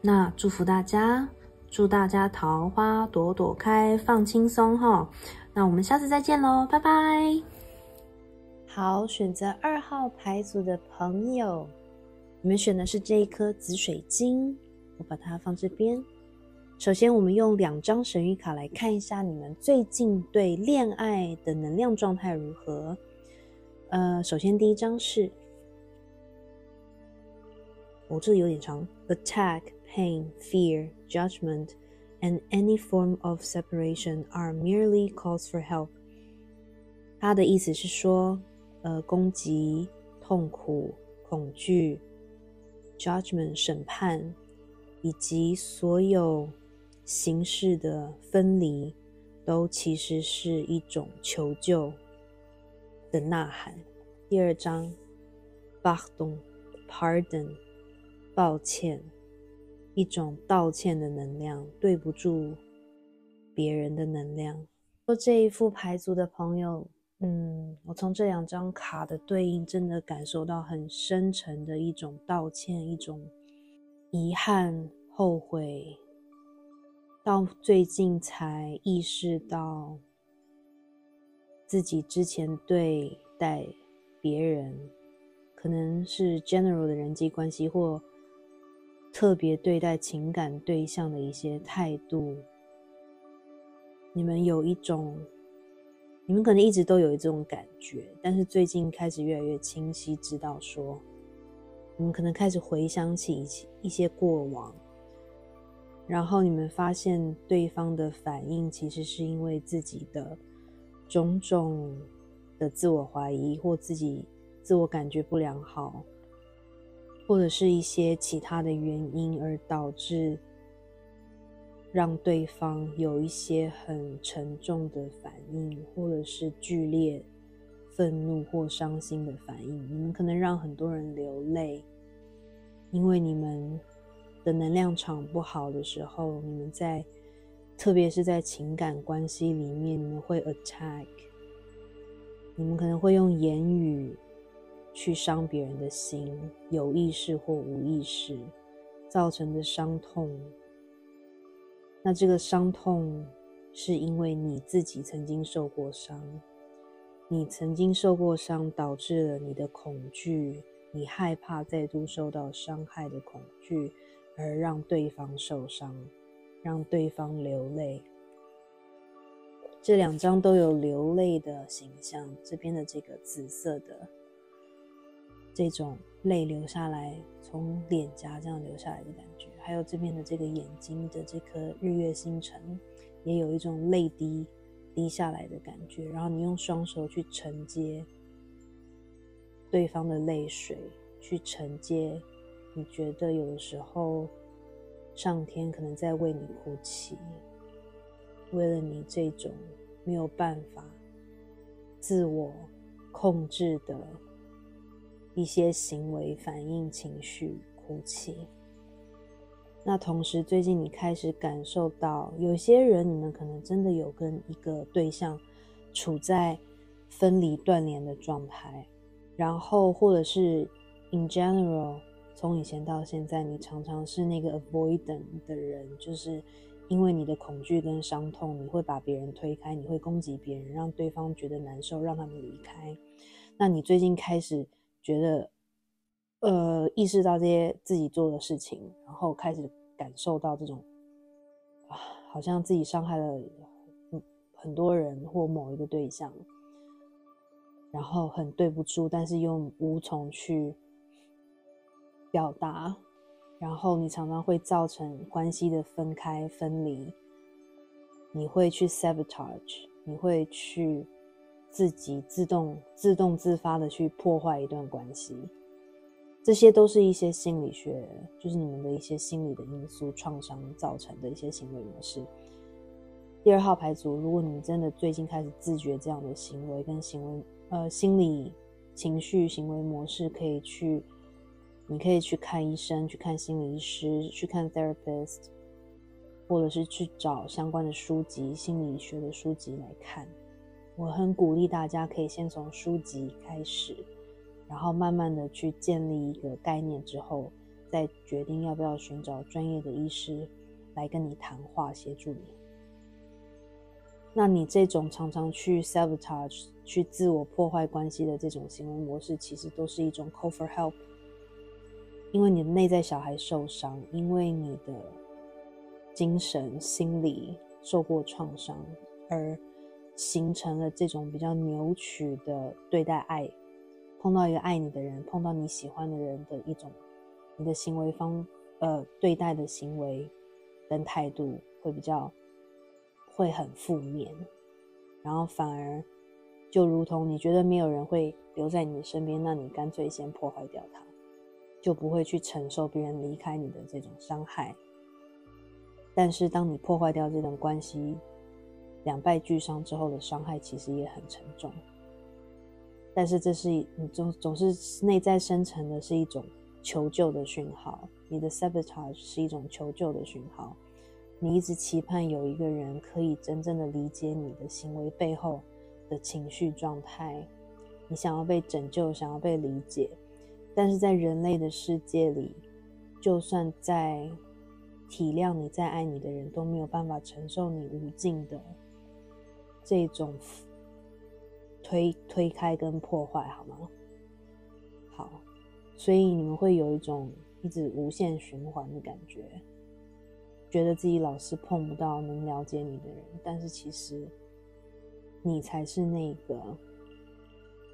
那祝福大家，祝大家桃花朵朵开，放轻松齁。那我们下次再见咯，拜拜。好，选择2号牌组的朋友，你们选的是这一颗紫水晶，我把它放这边。首先我们用2张神谕卡来看一下你们最近对恋爱的能量状态如何。首先第一张是这里有点长， Attack, pain, fear, judgment and any form of separation are merely calls for help。 它的意思是说攻击、痛苦、恐惧、judgment 审判，以及所有形式的分离，都其实是一种求救的呐喊。第2章 Pardon， 抱歉，一种道歉的能量，对不住别人的能量。做这一副牌组的朋友，我从这2张卡的对应真的感受到很深沉的一种道歉，一种遗憾、后悔，到最近才意识到自己之前对待别人，可能是 general 的人际关系或特别对待情感对象的一些态度，你们可能一直都有这种感觉，但是最近开始越来越清晰，知道说你们可能开始回想起一些过往，然后你们发现对方的反应其实是因为自己的种种的自我怀疑，或自己自我感觉不良好，或者是一些其他的原因而导致让对方有一些很沉重的反应，或者是剧烈愤怒或伤心的反应。你们可能让很多人流泪，因为你们的能量场不好的时候，你们特别是在情感关系里面，你们会 attack， 你们可能会用言语去伤别人的心，有意识或无意识造成的伤痛。那这个伤痛是因为你自己曾经受过伤，你曾经受过伤导致了你的恐惧，你害怕再度受到伤害的恐惧，而让对方受伤，让对方流泪。这2张都有流泪的形象，这边的这个紫色的这种泪流下来，从脸颊这样流下来的感觉，还有这边的这个眼睛的这颗日月星辰，也有一种泪滴下来的感觉。然后你用双手去承接对方的泪水，去承接你觉得有的时候上天可能在为你哭泣，为了你这种没有办法自我控制的一些行为反应情绪哭泣。那同时最近你开始感受到有些人，你们可能真的有跟一个对象处在分离断联的状态，然后或者是 in general 从以前到现在，你常常是那个 avoidant 的人，就是因为你的恐惧跟伤痛，你会把别人推开，你会攻击别人，让对方觉得难受，让他们离开。那你最近开始觉得意识到这些自己做的事情，然后开始感受到这种好像自己伤害了很多人或某一个对象，然后很对不住，但是又无从去表达，然后你常常会造成关系的分开分离，你会去 sabotage， 你会去自己自动自发的去破坏一段关系。这些都是一些心理学，就是你们的一些心理的因素创伤造成的一些行为模式。第2号牌组，如果你真的最近开始自觉这样的行为跟心理情绪行为模式，你可以去看医生，去看心理医师，去看 therapist， 或者是去找相关的书籍，心理学的书籍来看。我很鼓励大家可以先从书籍开始，然后慢慢的去建立一个概念之后，再决定要不要寻找专业的医师来跟你谈话，协助你。那你这种常常去 sabotage， 去自我破坏关系的这种行为模式，其实都是一种 call for help， 因为你的内在小孩受伤，因为你的精神心理受过创伤，而形成了这种比较扭曲的对待爱，碰到一个爱你的人，碰到你喜欢的人的一种你的行为对待的行为跟态度会很负面，然后反而就如同你觉得没有人会留在你的身边，那你干脆先破坏掉它，就不会去承受别人离开你的这种伤害。但是当你破坏掉这段关系，两败俱伤之后的伤害其实也很沉重。但是这是你总是内在生成的是一种求救的讯号，你的 sabotage 是一种求救的讯号，你一直期盼有一个人可以真正的理解你的行为背后的情绪状态，你想要被拯救，想要被理解。但是在人类的世界里，就算再体谅你、再爱你的人，都没有办法承受你无尽的这种推开跟破坏，好吗？好，所以你们会有一种一直无限循环的感觉，觉得自己老是碰不到能了解你的人，但是其实你才是那个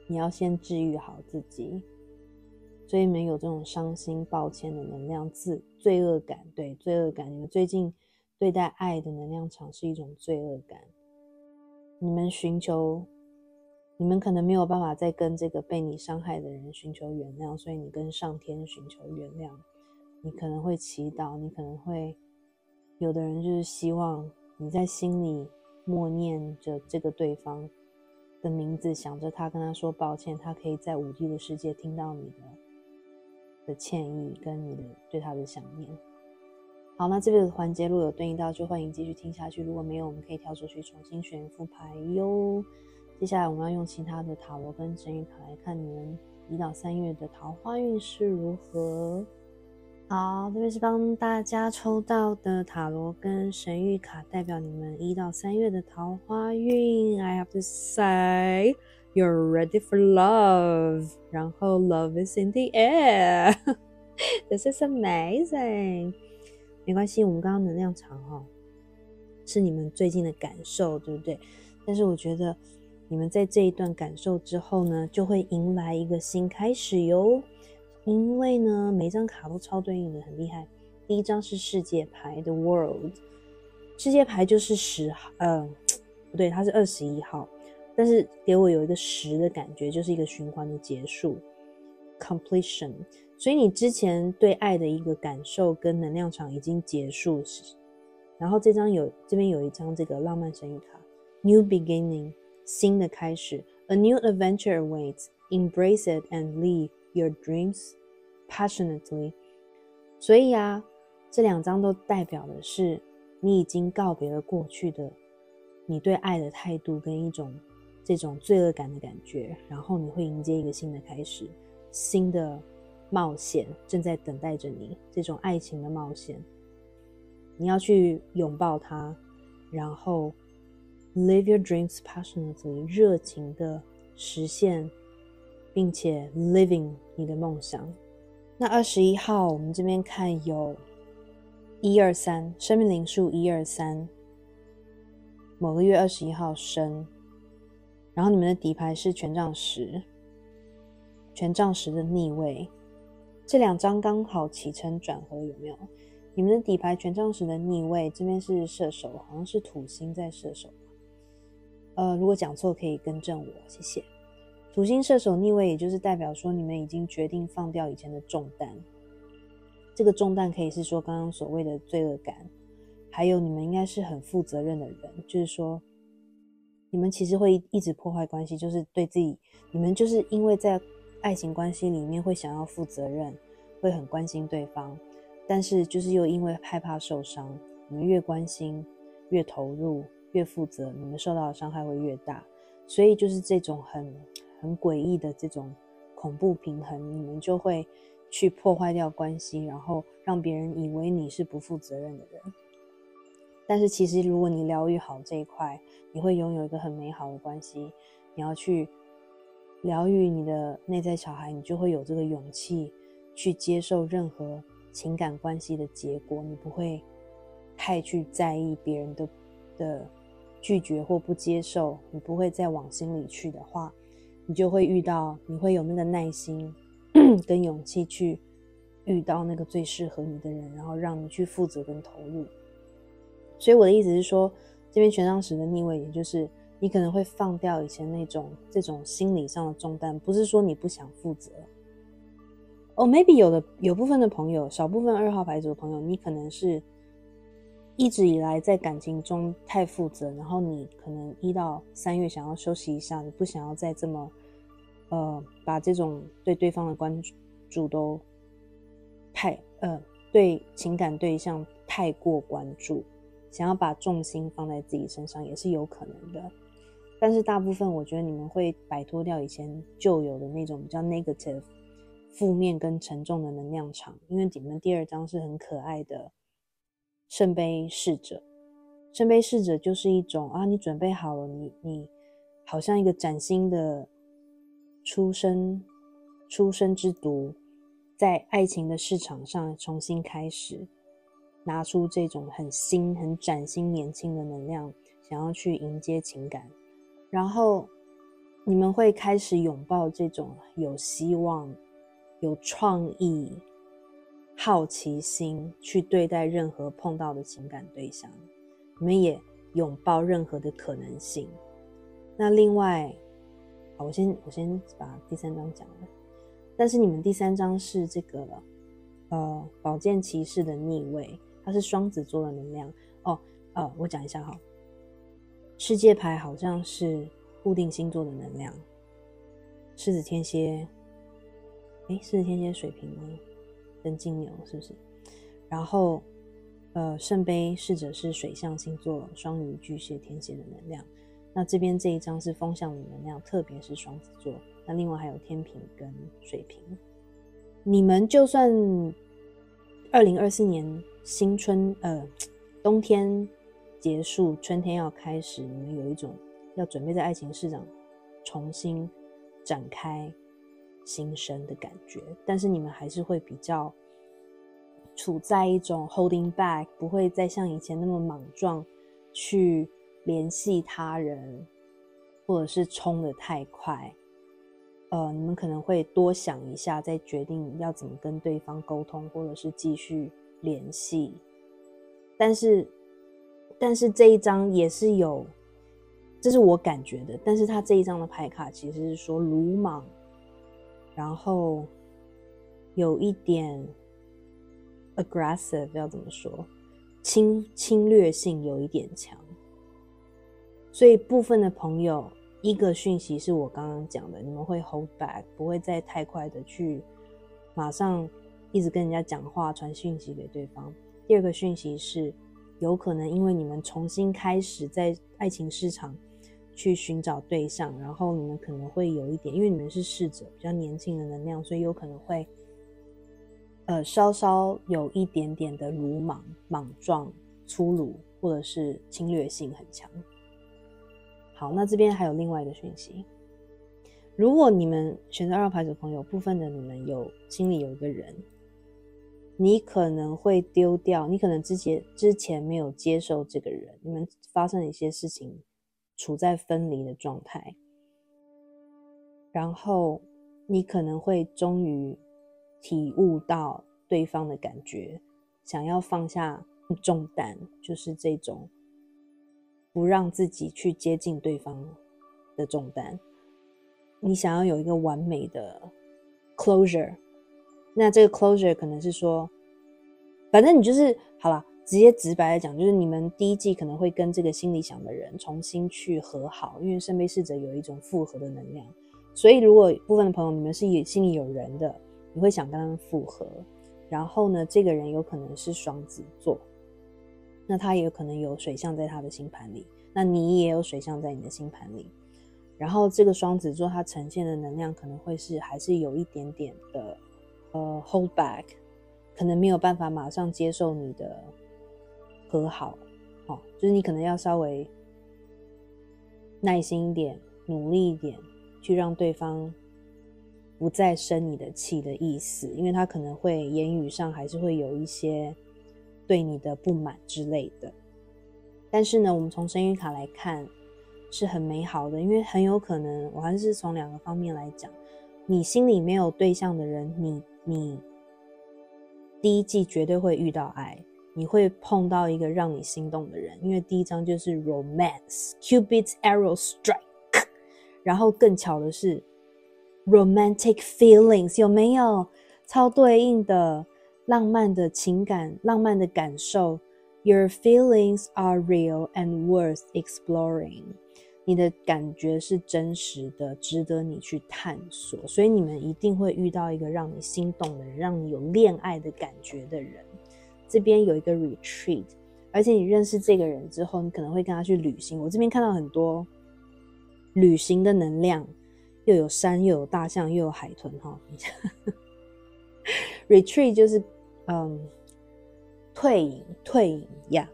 你要先治愈好自己。所以你们有这种伤心抱歉的能量，罪恶感，对，罪恶感，你们最近对待爱的能量场是一种罪恶感，你们寻求你们可能没有办法再跟这个被你伤害的人寻求原谅，所以你跟上天寻求原谅。你可能会祈祷，你可能会，有的人就是希望你在心里默念着这个对方的名字，想着他，跟他说抱歉，他可以在5D 的世界听到你的歉意跟你的对他的想念。好，那这个环节如果有对应到，就欢迎继续听下去，如果没有，我们可以跳出去重新选一副牌哟。接下来我们要用其他的塔罗跟神谕卡来看你们1到3月的桃花运势如何。好，这边是帮大家抽到的塔罗跟神谕卡，代表你们1到3月的桃花运。I have to say, you're ready for love. 然后 love is in the air. This is amazing. 没关系，我们刚刚能量场是你们最近的感受，对不对？但是我觉得你们在这一段感受之后呢，就会迎来一个新开始哟。因为呢，每一张卡都超对应的，很厉害。第一张是世界牌的 World， 世界牌就是不对，它是21号，但是给我有一个10的感觉，就是一个循环的结束 ，completion。所以你之前对爱的一个感受跟能量场已经结束，然后这边有一张这个浪漫神谕卡 ，New Beginning， 新的开始 ，A new adventure awaits. Embrace it and live your dreams passionately. 所以这2张都代表的是你已经告别了过去的你对爱的态度跟一种这种罪恶感的感觉，然后你会迎接一个新的开始，新的冒险正在等待着你，这种爱情的冒险，你要去拥抱它，然后 live your dreams passionately， 热情的实现并且 living 你的梦想。那21号我们这边看有123，生命灵数123，某个月21号生，然后你们的底牌是权杖10，权杖10的逆位，这2张刚好起承转合，有没有？你们的底牌权杖10的逆位，这边是射手，好像是土星在射手如果讲错可以更正我，谢谢。土星射手逆位，也就是代表说你们已经决定放掉以前的重担，这个重担可以是说刚刚所谓的罪恶感，还有你们应该是很负责任的人，就是说你们其实会一直破坏关系，就是对自己，你们就是因为在爱情关系里面会想要负责任，会很关心对方，但是就是又因为害怕受伤，你们越关心越投入越负责，你们受到的伤害会越大，所以就是这种很诡异的这种恐怖平衡，你们就会去破坏掉关系，然后让别人以为你是不负责任的人。但是其实如果你疗愈好这一块，你会拥有一个很美好的关系。你要去疗愈你的内在小孩，你就会有这个勇气去接受任何情感关系的结果，你不会太去在意别人的拒绝或不接受，你不会再往心里去的话，你就会你会有那个耐心跟勇气去遇到那个最适合你的人，然后让你去负责跟投入。所以我的意思是说，这边权杖10的逆位，也就是你可能会放掉以前这种心理上的重担，不是说你不想负责。maybe 有部分的朋友，少部分2号牌组的朋友，你可能是一直以来在感情中太负责，然后你可能1到3月想要休息一下，你不想要再这么把这种对对方的关注都对情感对象太过关注，想要把重心放在自己身上也是有可能的。但是大部分我觉得你们会摆脱掉以前旧有的那种比较 negative 负面跟沉重的能量场，因为你们第2张是很可爱的圣杯侍者。圣杯侍者就是一种你准备好了，你好像一个崭新的出生之犊，在爱情的市场上重新开始，拿出这种很新很崭新年轻的能量，想要去迎接情感，然后你们会开始拥抱这种有希望有创意好奇心去对待任何碰到的情感对象，你们也拥抱任何的可能性。那另外好，我先把第3章讲了。但是你们第3章是这个宝剑骑士的逆位，它是双子座的能量我讲一下哈，世界牌好像是固定星座的能量，狮子天蝎，狮子天蝎水瓶吗？跟金牛是不是？然后圣杯侍者是水象星座，双鱼、巨蟹、天蝎的能量。那这边这一张是风象的能量，特别是双子座。那另外还有天秤跟水瓶。你们就算2024年新春冬天结束，春天要开始，你们有一种要准备在爱情市场重新展开新生的感觉，但是你们还是会比较处在一种 holding back， 不会再像以前那么莽撞去联系他人，或者是冲得太快。你们可能会多想一下，再决定要怎么跟对方沟通，或者是继续联系。但是这一张也是有，这是我感觉的，但是他这一张的牌卡其实是说鲁莽，然后有一点 aggressive， 要怎么说，侵略性有一点强。所以部分的朋友，一个讯息是我刚刚讲的，你们会 hold back， 不会再太快的去马上一直跟人家讲话传讯息给对方。第二个讯息是有可能因为你们重新开始在爱情市场去寻找对象，然后你们可能会有一点，因为你们是侍者，比较年轻的能量，所以有可能会稍稍有一点点的鲁莽、莽撞、粗鲁，或者是侵略性很强。好，那这边还有另外一个讯息，如果你们选择2号牌的朋友，部分的你们心里有一个人，你可能会丢掉，你可能之前没有接受这个人，你们发生了一些事情，处在分离的状态，然后你可能会终于体悟到对方的感觉，想要放下重担，就是这种不让自己去接近对方的重担，你想要有一个完美的 closure。 那这个 closure 可能是说，反正你就是好啦，直白的讲，就是你们第一季可能会跟这个心里想的人重新去和好，因为圣杯侍者有一种复合的能量，所以如果部分的朋友你们是心里有人的，你会想跟他们复合。然后呢，这个人有可能是双子座，那他也有可能有水象在他的星盘里，那你也有水象在你的星盘里。然后这个双子座它呈现的能量可能会是还是有一点点的hold back， 可能没有办法马上接受你的和好，就是你可能要稍微耐心一点，努力一点，去让对方不再生你的气的意思，因为他可能会言语上还是会有一些对你的不满之类的。但是呢，我们从神谕卡来看是很美好的，因为很有可能，我还是从2个方面来讲，你心里没有对象的人，你第一季绝对会遇到爱，你会碰到一个让你心动的人，因为第一章就是 romance Cupid's arrow strike， 然后更巧的是 romantic feelings， 有没有超对应的浪漫的情感，浪漫的感受。 Your feelings are real and worth exploring， 你的感觉是真实的，值得你去探索，所以你们一定会遇到一个让你心动的人，让你有恋爱的感觉的人。这边有一个 retreat， 而且你认识这个人之后，你可能会跟他去旅行。我这边看到很多旅行的能量，又有山，又有大象，又有海豚retreat 就是退隐呀，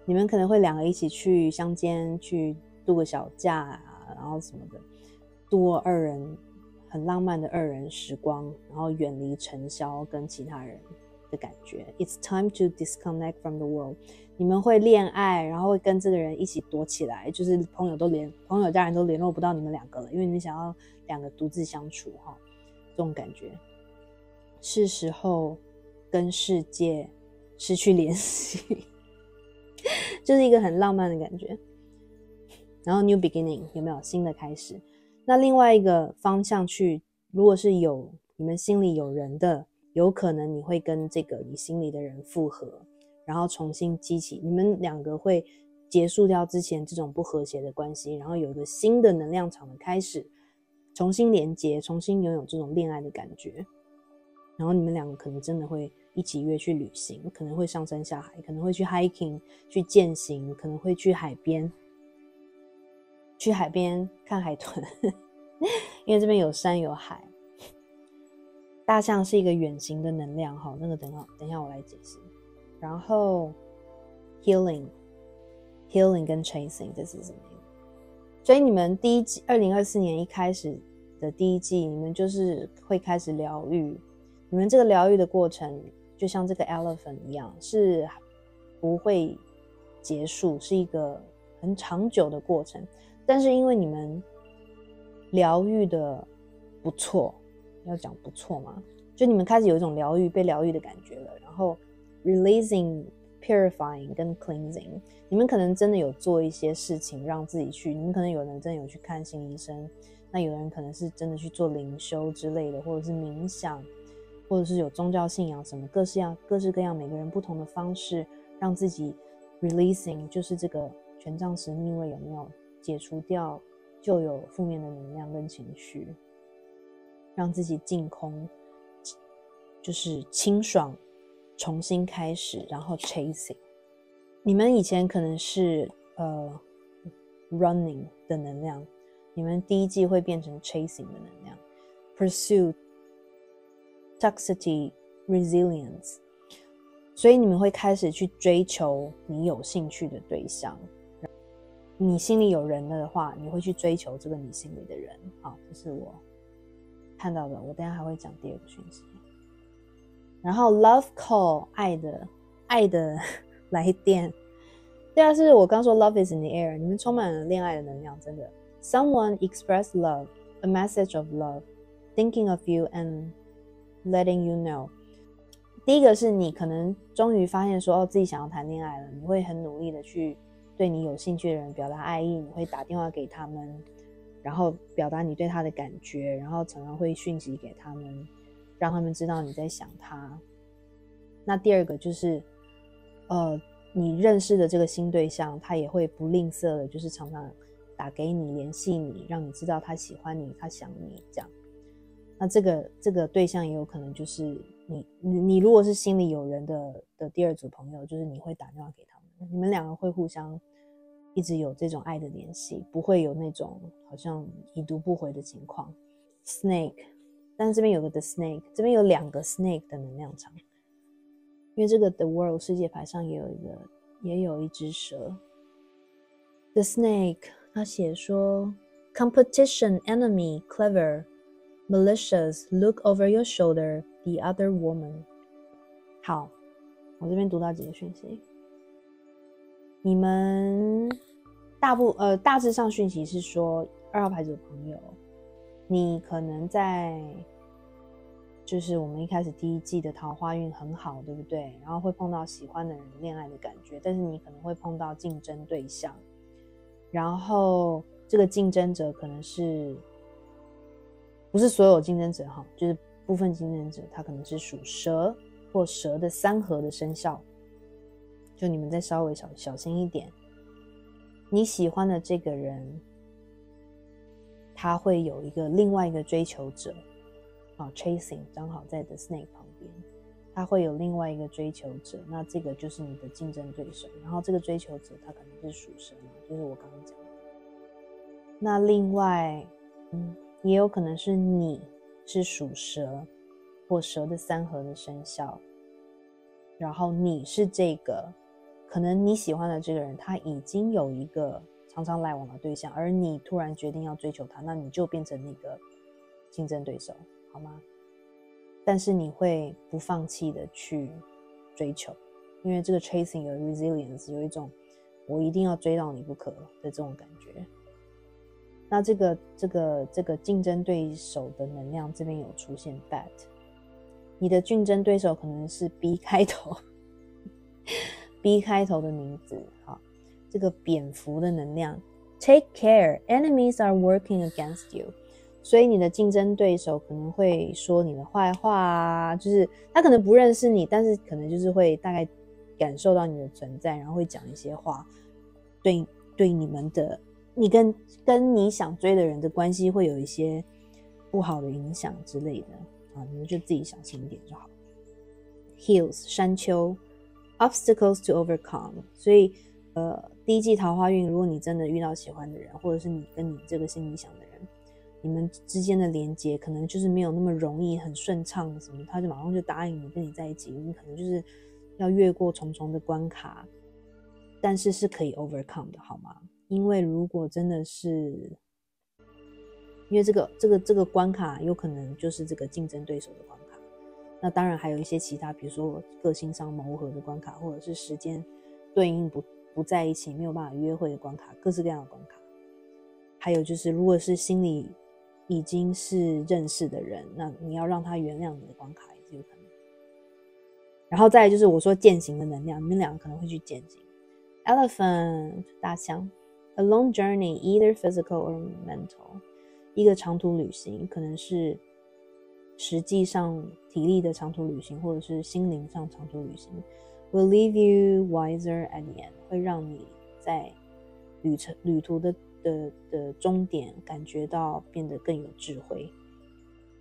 你们可能会2个一起去乡间去度个小假然后什么的，度过2人很浪漫的2人时光，然后远离尘嚣跟其他人的感觉。 It's time to disconnect from the world， 你们会恋爱，然后会跟这个人一起躲起来，就是朋友家人都联络不到你们2个了，因为你想要2个独自相处这种感觉。是时候跟世界失去联系就是一个很浪漫的感觉。然后 new beginning， 有没有新的开始？那另外一个方向去，如果是你们心里有人的，有可能你会跟这个你心里的人复合，然后重新激起，你们两个会结束掉之前这种不和谐的关系，然后有一个新的能量场的开始，重新连接，重新拥有这种恋爱的感觉。然后你们两个可能真的会一起约去旅行，可能会上山下海，可能会去 hiking 去健行，可能会去海边看海豚因为这边有山有海。大象是一个远行的能量，那个等一下我来解释。然后 healing 跟 chasing 这是什么？所以你们第一季2024年一开始的第一季，你们就是会开始疗愈。你们这个疗愈的过程就像这个 elephant 一样，是不会结束，是一个很长久的过程。但是因为你们疗愈的不错，要讲不错吗？就你们开始有一种被疗愈的感觉了，然后 releasing purifying 跟 cleansing， 你们可能真的有做一些事情让自己去，你们可能有人真的有去看心理医生，那有人可能是真的去做灵修之类的，或者是冥想，或者是有宗教信仰什么各式各样每个人不同的方式让自己 releasing， 就是这个权杖十逆位有没有解除掉就有负面的能量跟情绪，让自己净空，就是清爽，重新开始，然后 chasing。 你们以前可能是running 的能量，你们第一季会变成 chasing 的能量， pursuit toxicity resilience， 所以你们会开始去追求你有兴趣的对象，你心里有人的话，你会去追求这个你心里的人。好，这是我看到的，我等一下还会讲第二个讯息。然后 love call 爱的来电，对啊，是我刚说 love is in the air， 你们充满了恋爱的能量，真的。 Someone express love, a message of love, thinking of you and letting you know。 第一个是你可能终于发现说自己想要谈恋爱了，你会很努力的去对你有兴趣的人表达爱意，你会打电话给他们，然后表达你对他的感觉，然后常常会讯息给他们，让他们知道你在想他。那第二个就是你认识的这个新对象，他也会不吝啬的，就是常常打给你联系你，让你知道他喜欢你，他想你这样。那这个对象也有可能就是你如果是心里有人的第二组朋友，就是你会打电话给他们，你们两个会互相一直有这种爱的联系，不会有那种好像已读不回的情况。 snake， 但是这边有个 the snake， 这边有两个 snake 的能量场，因为这个 the world 世界牌上也有一只蛇。 the snake 他写说 competition, enemy, clever, malicious, look over your shoulder, the other woman。 好，我这边读到几个讯息。你们大致上讯息是说2号牌组的朋友，你可能在就是我们一开始第一季的桃花运很好，对不对？然后会碰到喜欢的人，恋爱的感觉，但是你可能会碰到竞争对象，然后这个竞争者可能是不是所有竞争者哈，就是部分竞争者他可能是属蛇或蛇的3合的生肖，就你们再稍微小心一点。你喜欢的这个人他会有另外一个追求者chasing 刚好在 the snake 旁边，他会有另外一个追求者，那这个就是你的竞争对手，然后这个追求者他可能是属蛇嘛，就是我刚刚讲的。那另外也有可能是你是属蛇或蛇的3合的生肖，然后你是这个可能你喜欢的这个人他已经有一个常常来往的对象，而你突然决定要追求他，那你就变成那个竞争对手，好吗？但是你会不放弃的去追求，因为这个 chasing 有 resilience， 有一种我一定要追到你不可的这种感觉。那这个竞争对手的能量这边有出现 bat， 你的竞争对手可能是 B 开头B 开头的名字，好，这个蝙蝠的能量 Take care, enemies are working against you. 所以你的竞争对手可能会说你的坏话啊，就是他可能不认识你，但是可能就是会大概感受到你的存在，然后会讲一些话，对你们的你跟你想追的人的关系会有一些不好的影响之类的啊，你们就自己小心一点就好。Hills 山丘 ，obstacles to overcome， 所以第一季桃花运，如果你真的遇到喜欢的人，或者是你跟你这个心里想的人，你们之间的连接可能就是没有那么容易很顺畅什么，他就马上就答应你跟你在一起，你可能就是要越过重重的关卡，但是是可以 overcome 的好吗？因为如果真的是因为这个关卡有可能就是这个竞争对手的关卡，那当然还有一些其他，比如说个性上谋合的关卡，或者是时间对应不在一起没有办法约会的关卡，各式各样的关卡。还有就是如果是心里已经是认识的人，那你要让他原谅你的关卡也是有可能。然后再来就是我说践行的能量，你们两个可能会去践行。Elephant 大象 A long journey either physical or mental， 一个长途旅行，可能是实际上体力的长途旅行，或者是心灵上长途旅行， will leave you wiser at the end， 会让你在旅途的终点感觉到变得更有智慧。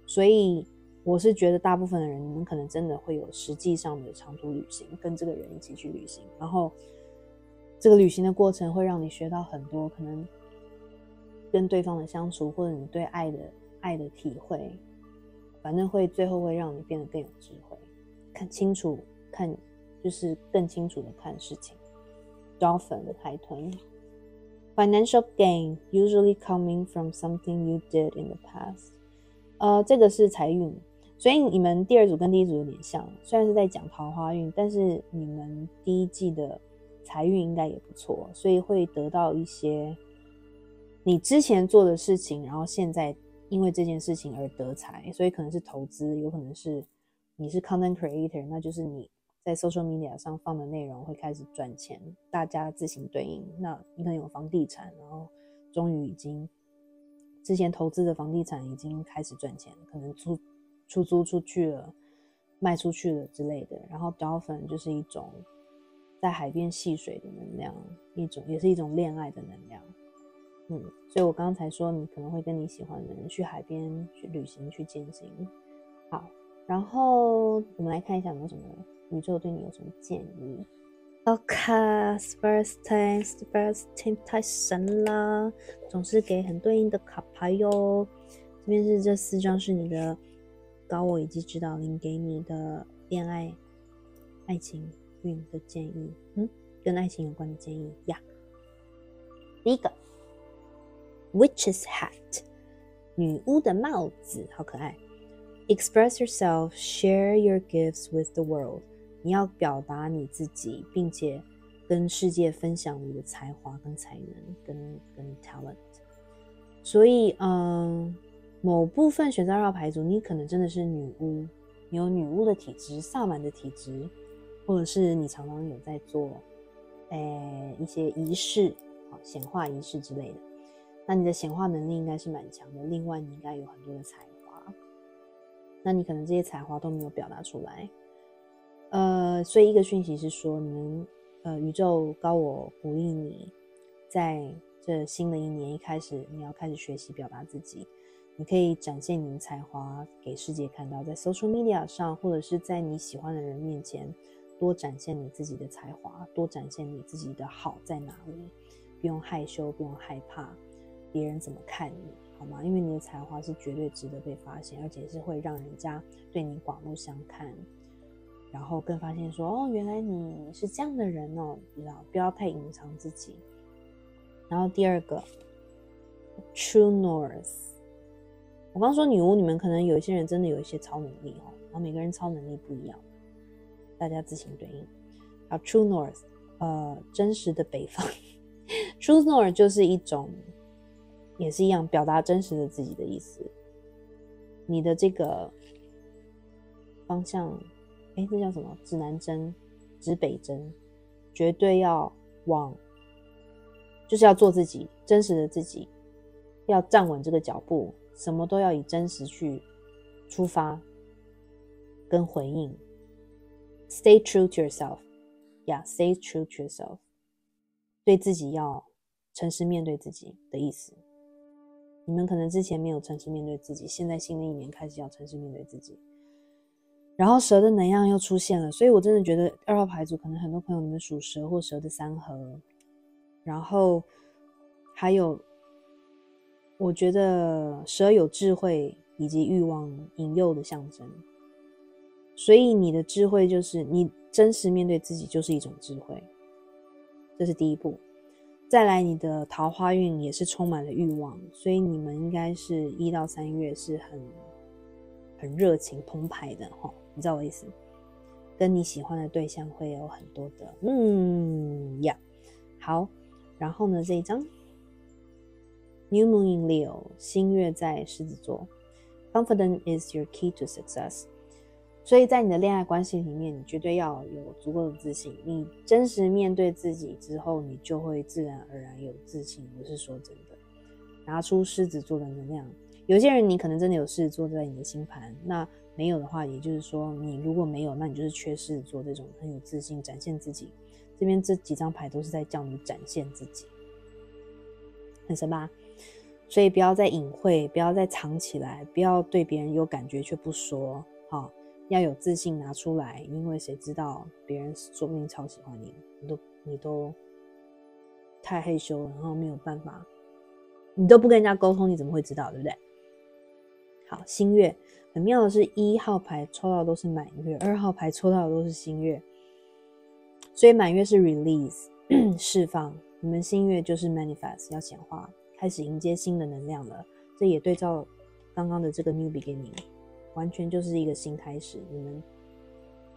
所以我是觉得大部分的人，你们可能真的会有实际上的长途旅行，跟这个人一起去旅行，然后这个旅行的过程会让你学到很多可能跟对方的相处，或者你对爱的体会，反正会最后会让你变得更有智慧，看清楚，就是更清楚的看事情。Dolphin 海豚 Financial gain usually coming from something you did in the past， 这个是财运，所以你们第二组跟第一组有点像，虽然是在讲桃花运，但是你们第一季的财运应该也不错，所以会得到一些你之前做的事情，然后现在因为这件事情而得财，所以可能是投资，有可能是你是 content creator， 那就是你在 social media 上放的内容会开始赚钱，大家自行对应。那你可能有房地产，然后终于已经之前投资的房地产已经开始赚钱，可能出租出去了，卖出去了之类的。然后 dolphin 就是一种在海边戏水的能量，也是一种恋爱的能量。所以我刚才说你可能会跟你喜欢的人去海边去旅行去践行。好，然后我们来看一下有没有什么宇宙对你有什么建议。First time 太神啦，总是给很对应的卡牌哟。这边是这4张是你的高我以及指导灵给你的恋爱爱情运的建议，跟爱情有关的建议呀。第一个 Witch's hat 女巫的帽子，好可爱。Express yourself, share your gifts with the world， 你要表达你自己，并且跟世界分享你的才华跟才能跟 talent。 所以某部分选择2号牌组，你可能真的是女巫，你有女巫的体质，萨满的体质，或者是你常常有在做一些仪式，显化仪式之类的，那你的显化能力应该是蛮强的。另外你应该有很多的才华，那你可能这些才华都没有表达出来。所以一个讯息是说，你们宇宙高我鼓励你在这新的一年一开始，你要开始学习表达自己，你可以展现你的才华给世界看到，在 social media 上，或者是在你喜欢的人面前多展现你自己的才华，多展现你自己的好在哪里，不用害羞，不用害怕别人怎么看你，好吗？因为你的才华是绝对值得被发现，而且是会让人家对你刮目相看，然后更发现说，原来你是这样的人哦，不要太隐藏自己。然后第二个 True North， 我刚说女巫，你们可能有一些人真的有一些超能力然后每个人超能力不一样，大家自行对应。然后 True North， 真实的北方True North 就是一种也是一样表达真实的自己的意思，你的这个方向这叫什么？指南针，指北针，绝对要就是要做自己，真实的自己，要站稳这个脚步，什么都要以真实去出发跟回应。Stay true to yourself. Yeah, stay true to yourself. 对自己要诚实面对自己的意思。你们可能之前没有诚实面对自己，现在新的一年开始要诚实面对自己。然后蛇的能量又出现了，所以我真的觉得2号牌组可能很多朋友你们属蛇或蛇的三合，然后还有我觉得蛇有智慧以及欲望引诱的象征，所以你的智慧就是你真实面对自己就是一种智慧，这是第一步。再来你的桃花运也是充满了欲望，所以你们应该是1到3月是很热情澎湃的齁，你知道我意思，跟你喜欢的对象会有很多的呀。好，然后呢这一张 New Moon in Leo 新月在狮子座， Confidence is your key to success。 所以在你的恋爱关系里面，你绝对要有足够的自信，你真实面对自己之后，你就会自然而然有自信。我是说真的，拿出狮子座的能量。有些人你可能真的有狮子座在你的星盘，那没有的话，也就是说你如果没有，那你就是缺狮子座这种很有自信展现自己。这边这几张牌都是在叫你展现自己，很神吧？所以不要再隐晦，不要再藏起来，不要对别人有感觉却不说，要有自信拿出来，因为谁知道别人说不定超喜欢你，你都太害羞了，然后没有办法，你都不跟人家沟通，你怎么会知道，对不对？好，新月很妙的是1号牌抽到的都是满月，2号牌抽到的都是新月，所以满月是 release 释放，你们新月就是 manifest 要显化，开始迎接新的能量了。这也对照刚刚的这个 new beginning， 完全就是一个新开始。你们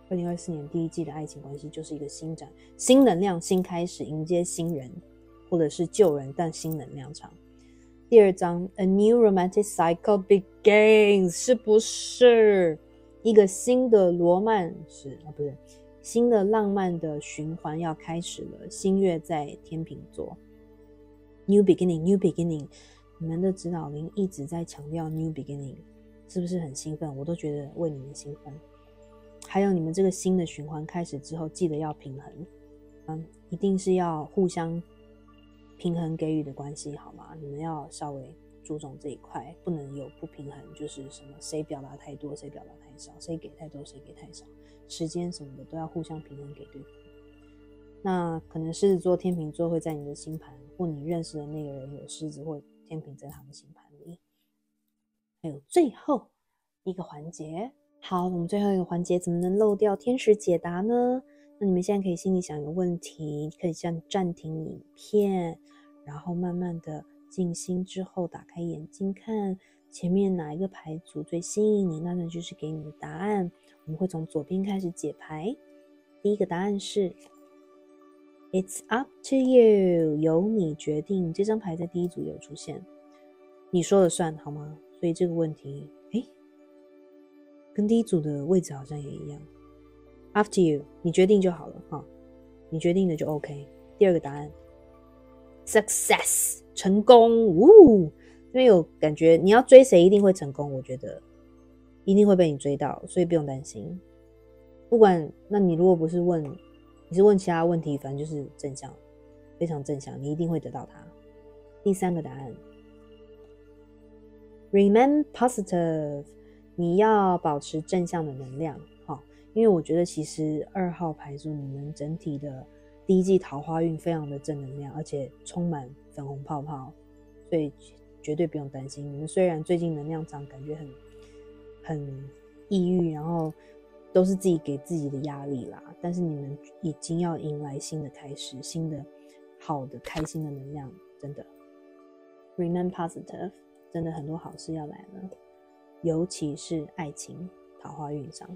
2024年第一季的爱情关系就是一个新能量新开始，迎接新人或者是旧人，但新能量场。第二章 A new romantic cycle begins， 是不是一个新的罗曼史不是新的浪漫的循环要开始了？新月在天秤座， New beginning New beginning， 你们的指导灵一直在强调 New beginning， 是不是很兴奋？我都觉得为你们兴奋。还有你们这个新的循环开始之后，记得要平衡，一定是要互相平衡给予的关系，好吗？你们要稍微注重这一块，不能有不平衡，就是什么谁表达太多谁表达太少，谁给太多谁给太少，时间什么的都要互相平衡给对方。那可能狮子座天秤座会在你的星盘，或你认识的那个人有狮子或天秤在他的星盘里。还有最后一个环节，好，我们最后一个环节怎么能漏掉天使解答呢？那你们现在可以心里想一个问题，可以暂停影片，然后慢慢的静心之后打开眼睛，看前面哪一个牌组最吸引你，那就是给你的答案。我们会从左边开始解牌。第一个答案是 It's up to you， 由你决定。这张牌在第一组有出现，你说了算好吗？所以这个问题跟第一组的位置好像也一样， Up to you， 你决定就好了你决定的就 OK。 第二个答案 Success， 成功，这边有感觉你要追谁一定会成功，我觉得一定会被你追到，所以不用担心。不管，那你如果不是问，你是问其他问题，反正就是正向，非常正向，你一定会得到它。第三个答案 Remain positive， 你要保持正向的能量，因为我觉得其实2号牌组你们整体的第一季桃花运非常的正能量，而且充满粉红泡泡，所以绝对不用担心。你们虽然最近能量场感觉很抑郁，然后都是自己给自己的压力啦，但是你们已经要迎来新的开始，新的好的开心的能量，真的 Remain positive， 真的很多好事要来了，尤其是爱情桃花运上，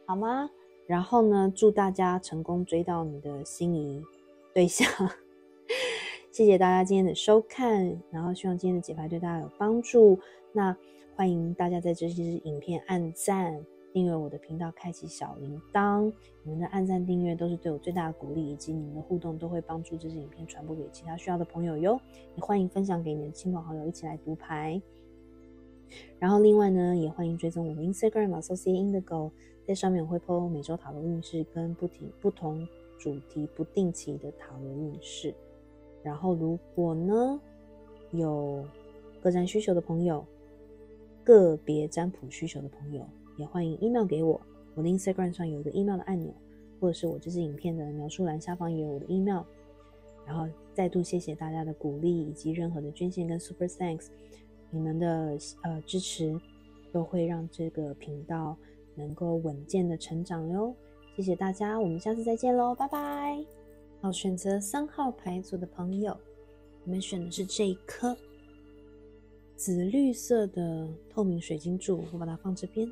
好吗？然后呢，祝大家成功追到你的心仪对象谢谢大家今天的收看，然后希望今天的解牌对大家有帮助。那欢迎大家在这支影片按赞，订阅我的频道，开启小铃铛。你们的按赞订阅都是对我最大的鼓励，以及你们的互动都会帮助这支影片传播给其他需要的朋友哟。也欢迎分享给你的亲朋好友一起来读牌。然后另外呢，也欢迎追踪我的 Instagram Associate Indigo， 在上面我会 po 每周塔罗运势跟不同主题不定期的塔罗运势。然后如果呢有个占需求的朋友，个别占卜需求的朋友，也欢迎 email 给我。我的 Instagram 上有一个 email 的按钮，或者是我这支影片的描述栏下方也有我的 email。然后再度谢谢大家的鼓励，以及任何的捐献跟 super thanks， 你们的支持都会让这个频道能够稳健的成长哟。谢谢大家，我们下次再见咯，拜拜。好，选择3号牌组的朋友，你们选的是这一颗紫绿色的透明水晶柱，我把它放这边。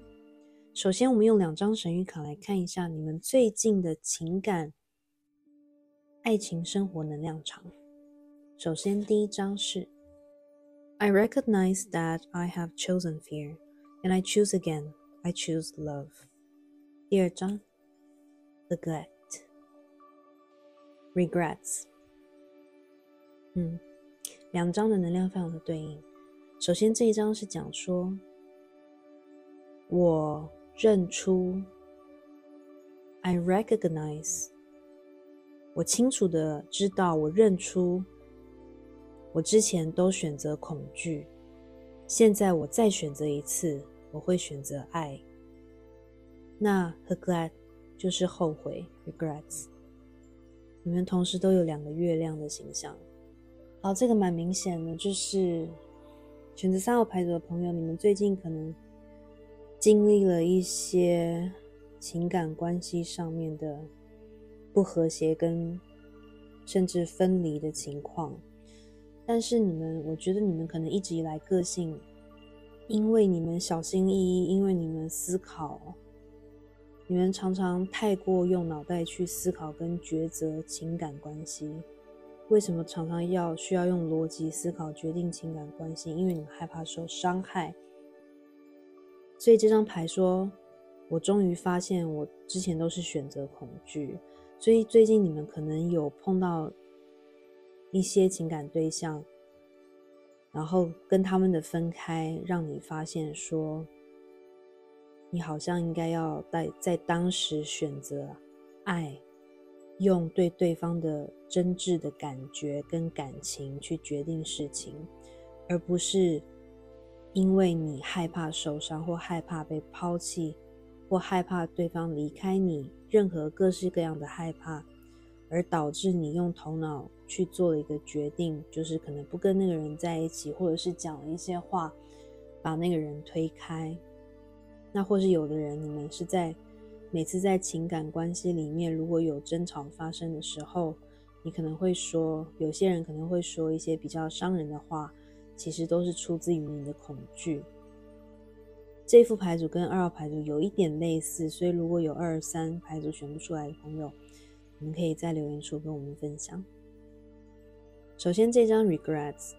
首先我们用2张神谕卡来看一下你们最近的情感爱情生活能量场。首先第一张是 I recognize that I have chosen fear and I choose again, I choose love。 第二张 Regrets。 2张的能量非常的对应。首先这一张是讲说我认出 I recognize， 我清楚的知道，我认出我之前都选择恐惧，现在我再选择一次，我会选择爱。那 regret 就是后悔 regrets。 你们同时都有2个月亮的形象。好，这个蛮明显的，就是选择3号牌组的朋友，你们最近可能经历了一些情感关系上面的不和谐跟甚至分离的情况。但是我觉得你们可能一直以来个性，因为你们小心翼翼，因为你们思考，你们常常太过用脑袋去思考跟抉择情感关系。为什么常常需要用逻辑思考决定情感关系？因为你们害怕受伤害。所以这张牌说，我终于发现我之前都是选择恐惧。所以最近你们可能有碰到一些情感对象，然后跟他们的分开，让你发现说你好像应该要在当时选择爱，用对对方的真挚的感觉跟感情去决定事情，而不是因为你害怕受伤，或害怕被抛弃，或害怕对方离开你，任何各式各样的害怕，而导致你用头脑去做了一个决定，就是可能不跟那个人在一起，或者是讲了一些话把那个人推开。那或是有的人，你们是每次在情感关系里面，如果有争吵发生的时候，你可能会说，有些人可能会说一些比较伤人的话，其实都是出自于你的恐惧。这副牌组跟2号牌组有一点类似，所以如果有2、3牌组选不出来的朋友，你们可以在留言处跟我们分享。首先这张 Regrets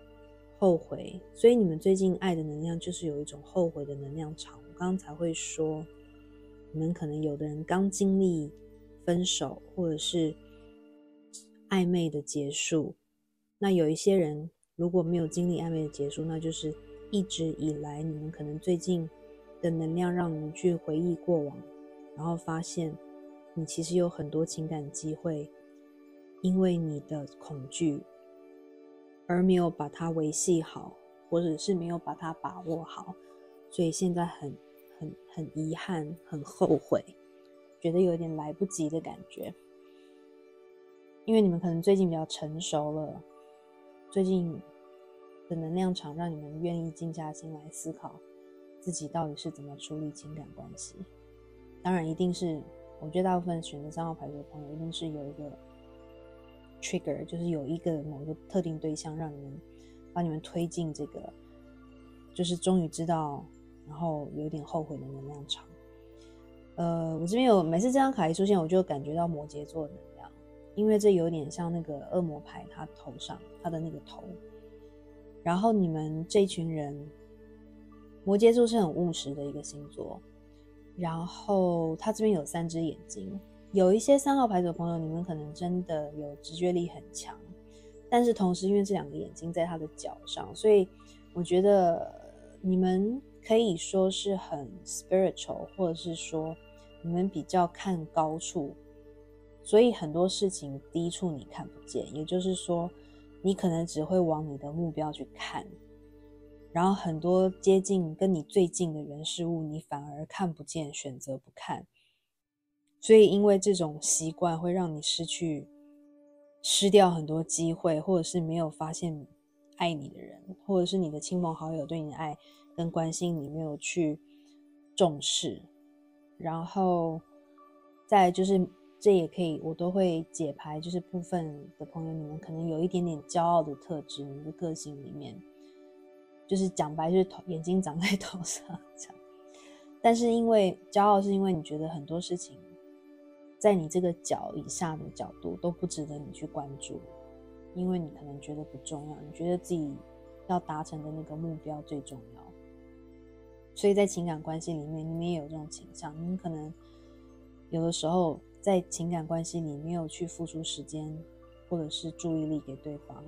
后悔，所以你们最近爱的能量就是有一种后悔的能量场。我刚刚才会说，你们可能有的人刚经历分手，或者是暧昧的结束。那有一些人如果没有经历暧昧的结束，那就是一直以来你们可能最近的能量让你们去回忆过往，然后发现你其实有很多情感机会，因为你的恐惧而没有把它维系好，或者是没有把它把握好，所以现在很遗憾，很后悔，觉得有点来不及的感觉。因为你们可能最近比较成熟了，最近的能量场让你们愿意静下心来思考自己到底是怎么处理情感关系。当然一定是，我觉得大部分选择3号牌的朋友一定是有一个 trigger， 就是有某一个特定对象把你们推进这个，就是终于知道，然后有点后悔的能量场。我这边每次这张卡一出现，我就感觉到摩羯座的能量，因为这有点像那个恶魔牌他头上他的那个头。然后你们这群人，摩羯座是很务实的一个星座，然后他这边有3只眼睛。有一些3号牌组的朋友，你们可能真的有直觉力很强，但是同时因为这2个眼睛在他的脚上，所以我觉得你们可以说是很 spiritual， 或者是说你们比较看高处，所以很多事情低处你看不见，也就是说你可能只会往你的目标去看，然后很多接近跟你最近的人事物你反而看不见，选择不看。所以因为这种习惯会让你失掉很多机会，或者是没有发现爱你的人，或者是你的亲朋好友对你的爱跟关心你没有去重视。然后再来就是这也可以，我都会解牌，就是部分的朋友你们可能有一点点骄傲的特质，你的个性里面就是讲白就是眼睛长在头上这样。但是因为骄傲是因为你觉得很多事情在你这个角以下的角度都不值得你去关注，因为你可能觉得不重要，你觉得自己要达成的那个目标最重要。所以在情感关系里面你们也有这种倾向，你们可能有的时候在情感关系里没有去付出时间或者是注意力给对方，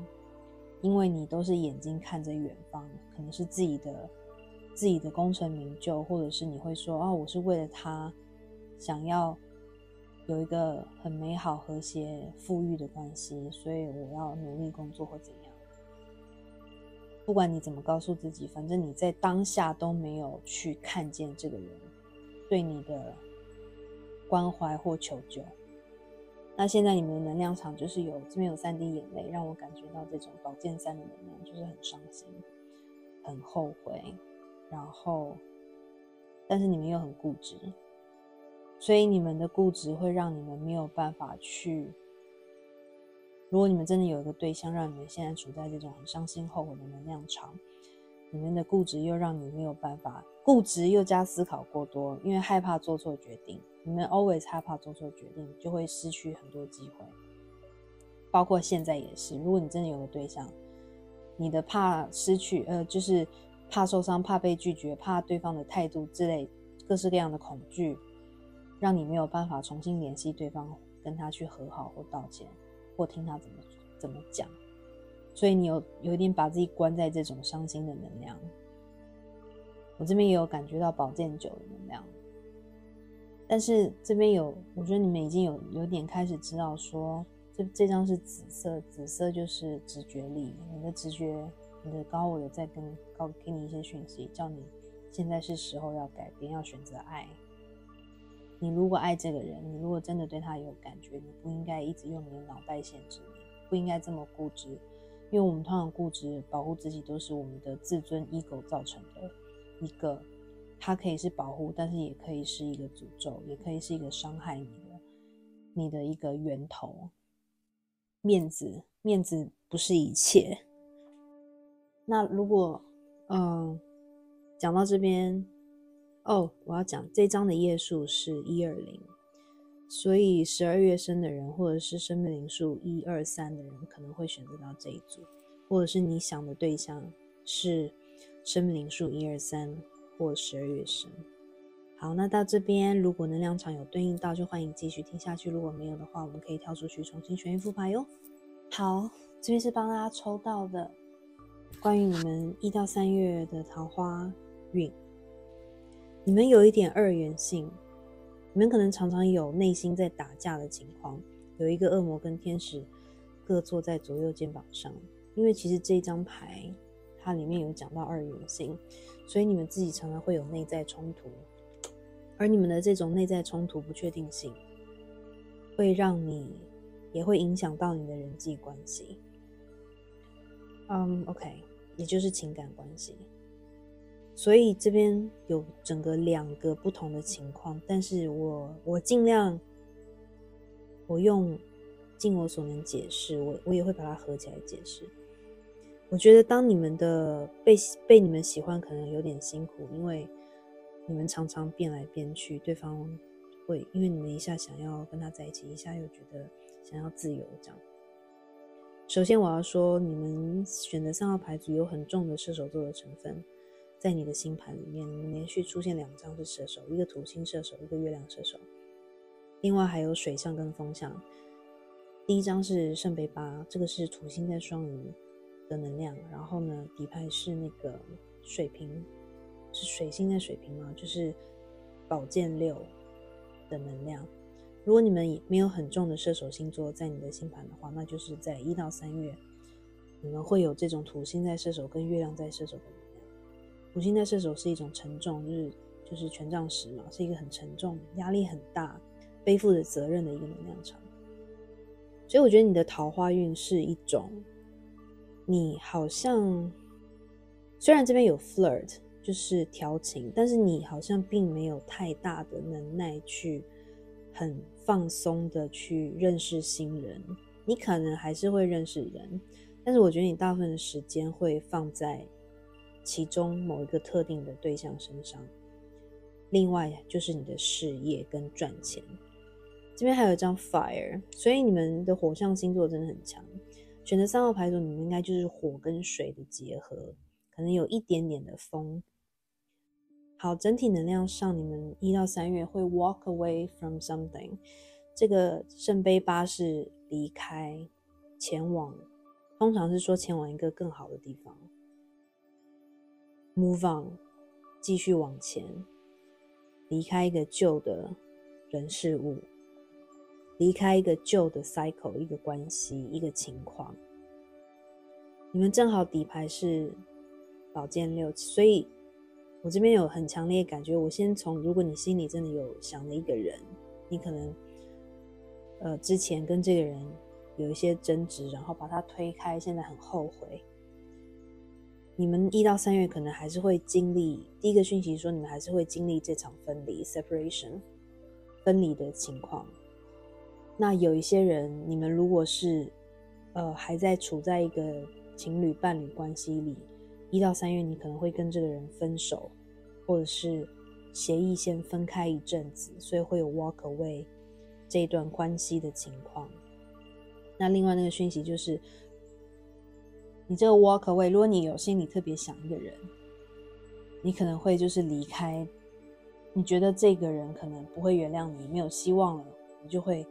因为你都是眼睛看着远方，可能是自己的功成名就，或者是你会说我是为了他想要有一个很美好和谐富裕的关系，所以我要努力工作或怎样。不管你怎么告诉自己，反正你在当下都没有去看见这个人对你的关怀或求救。那现在你们的能量场就是这边有3滴眼泪，让我感觉到这种宝剑3的能量，就是很伤心很后悔，然后但是你们又很固执，所以你们的固执会让你们没有办法去，如果你们真的有一个对象让你们现在处在这种很伤心后悔的能量场，你们的固执又让你没有办法，固执又加思考过多，因为害怕做错决定，你们 always 害怕做错决定，就会失去很多机会。包括现在也是，如果你真的有个对象，你的怕失去就是怕受伤，怕被拒绝，怕对方的态度之类各式各样的恐惧，让你没有办法重新联系对方，跟他去和好或道歉或听他怎么讲，所以你有一点把自己关在这种伤心的能量。我这边也有感觉到宝剑9的能量，但是这边我觉得你们已经有点开始知道说这张是紫色，紫色就是直觉力，你的直觉，你的高我有在给你一些讯息，叫你现在是时候要改变，要选择爱。你如果爱这个人，你如果真的对他有感觉，你不应该一直用你的脑袋限制你，不应该这么固执，因为我们通常固执保护自己都是我们的自尊 ego 造成的一个，它可以是保护，但是也可以是一个诅咒，也可以是一个伤害你的一个源头。面子不是一切。那如果讲到这边我要讲这张的页数是120，所以12月生的人或者是生命灵数123的人可能会选择到这一组，或者是你想的对象是生命灵数123或12月生。好，那到这边如果能量场有对应到，就欢迎继续听下去，如果没有的话，我们可以跳出去重新选一副牌哟。好，这边是帮大家抽到的关于你们1到3月的桃花运。你们有一点二元性，你们可能常常有内心在打架的情况，有一个恶魔跟天使各坐在左右肩膀上，因为其实这张牌它里面有讲到二元性，所以你们自己常常会有内在冲突，而你们的这种内在冲突不确定性会让你也会影响到你的人际关系OK， 也就是情感关系。所以这边有整个2个不同的情况，但是我尽量尽我所能解释，我也会把它合起来解释。我觉得当你们的被你们喜欢可能有点辛苦，因为你们常常变来变去，对方会因为你们一下想要跟他在一起，一下又觉得想要自由这样。首先我要说，你们选的3号牌组有很重的射手座的成分，在你的星盘里面，你们连续出现2张是射手，一个土星射手，一个月亮射手，另外还有水象跟风象。第一张是圣杯8，这个是土星在双鱼的能量，然后呢底牌是那个水瓶，是水星在水瓶吗？就是宝剑6的能量。如果你们没有很重的射手星座在你的星盘的话，那就是在1到3月你们会有这种土星在射手跟月亮在射手的能量。土星在射手是一种沉重，就是权杖10嘛，是一个很沉重、压力很大、背负着责任的一个能量场。所以我觉得你的桃花运是一种，你好像虽然这边有 flirt 就是调情，但是你好像并没有太大的能耐去很放松的去认识新人。你可能还是会认识人，但是我觉得你大部分的时间会放在其中某一个特定的对象身上。另外就是你的事业跟赚钱。这边还有一张 fire， 所以你们的火象星座真的很强。选择3号牌组，你们应该就是火跟水的结合，可能有一点点的风。好，整体能量上，你们1到3月会 walk away from something。这个圣杯8是离开，前往，通常是说前往一个更好的地方。move on， 继续往前，离开一个旧的人事物，离开一个旧的 cycle， 一个关系，一个情况。你们正好底牌是宝剑6，所以我这边有很强烈的感觉。我先从，如果你心里真的有想了一个人，你可能之前跟这个人有一些争执，然后把他推开，现在很后悔。你们1到3月可能还是会经历，第一个讯息说你们还是会经历这场分离 separation 分离的情况。那有一些人，你们如果是还在处在一个情侣伴侣关系里，1到3月你可能会跟这个人分手，或者是协议先分开一阵子，所以会有 walk away 这一段关系的情况。那另外那个讯息就是你这个 walk away， 如果你有心里特别想一个人，你可能会就是离开，你觉得这个人可能不会原谅你，没有希望了，你就会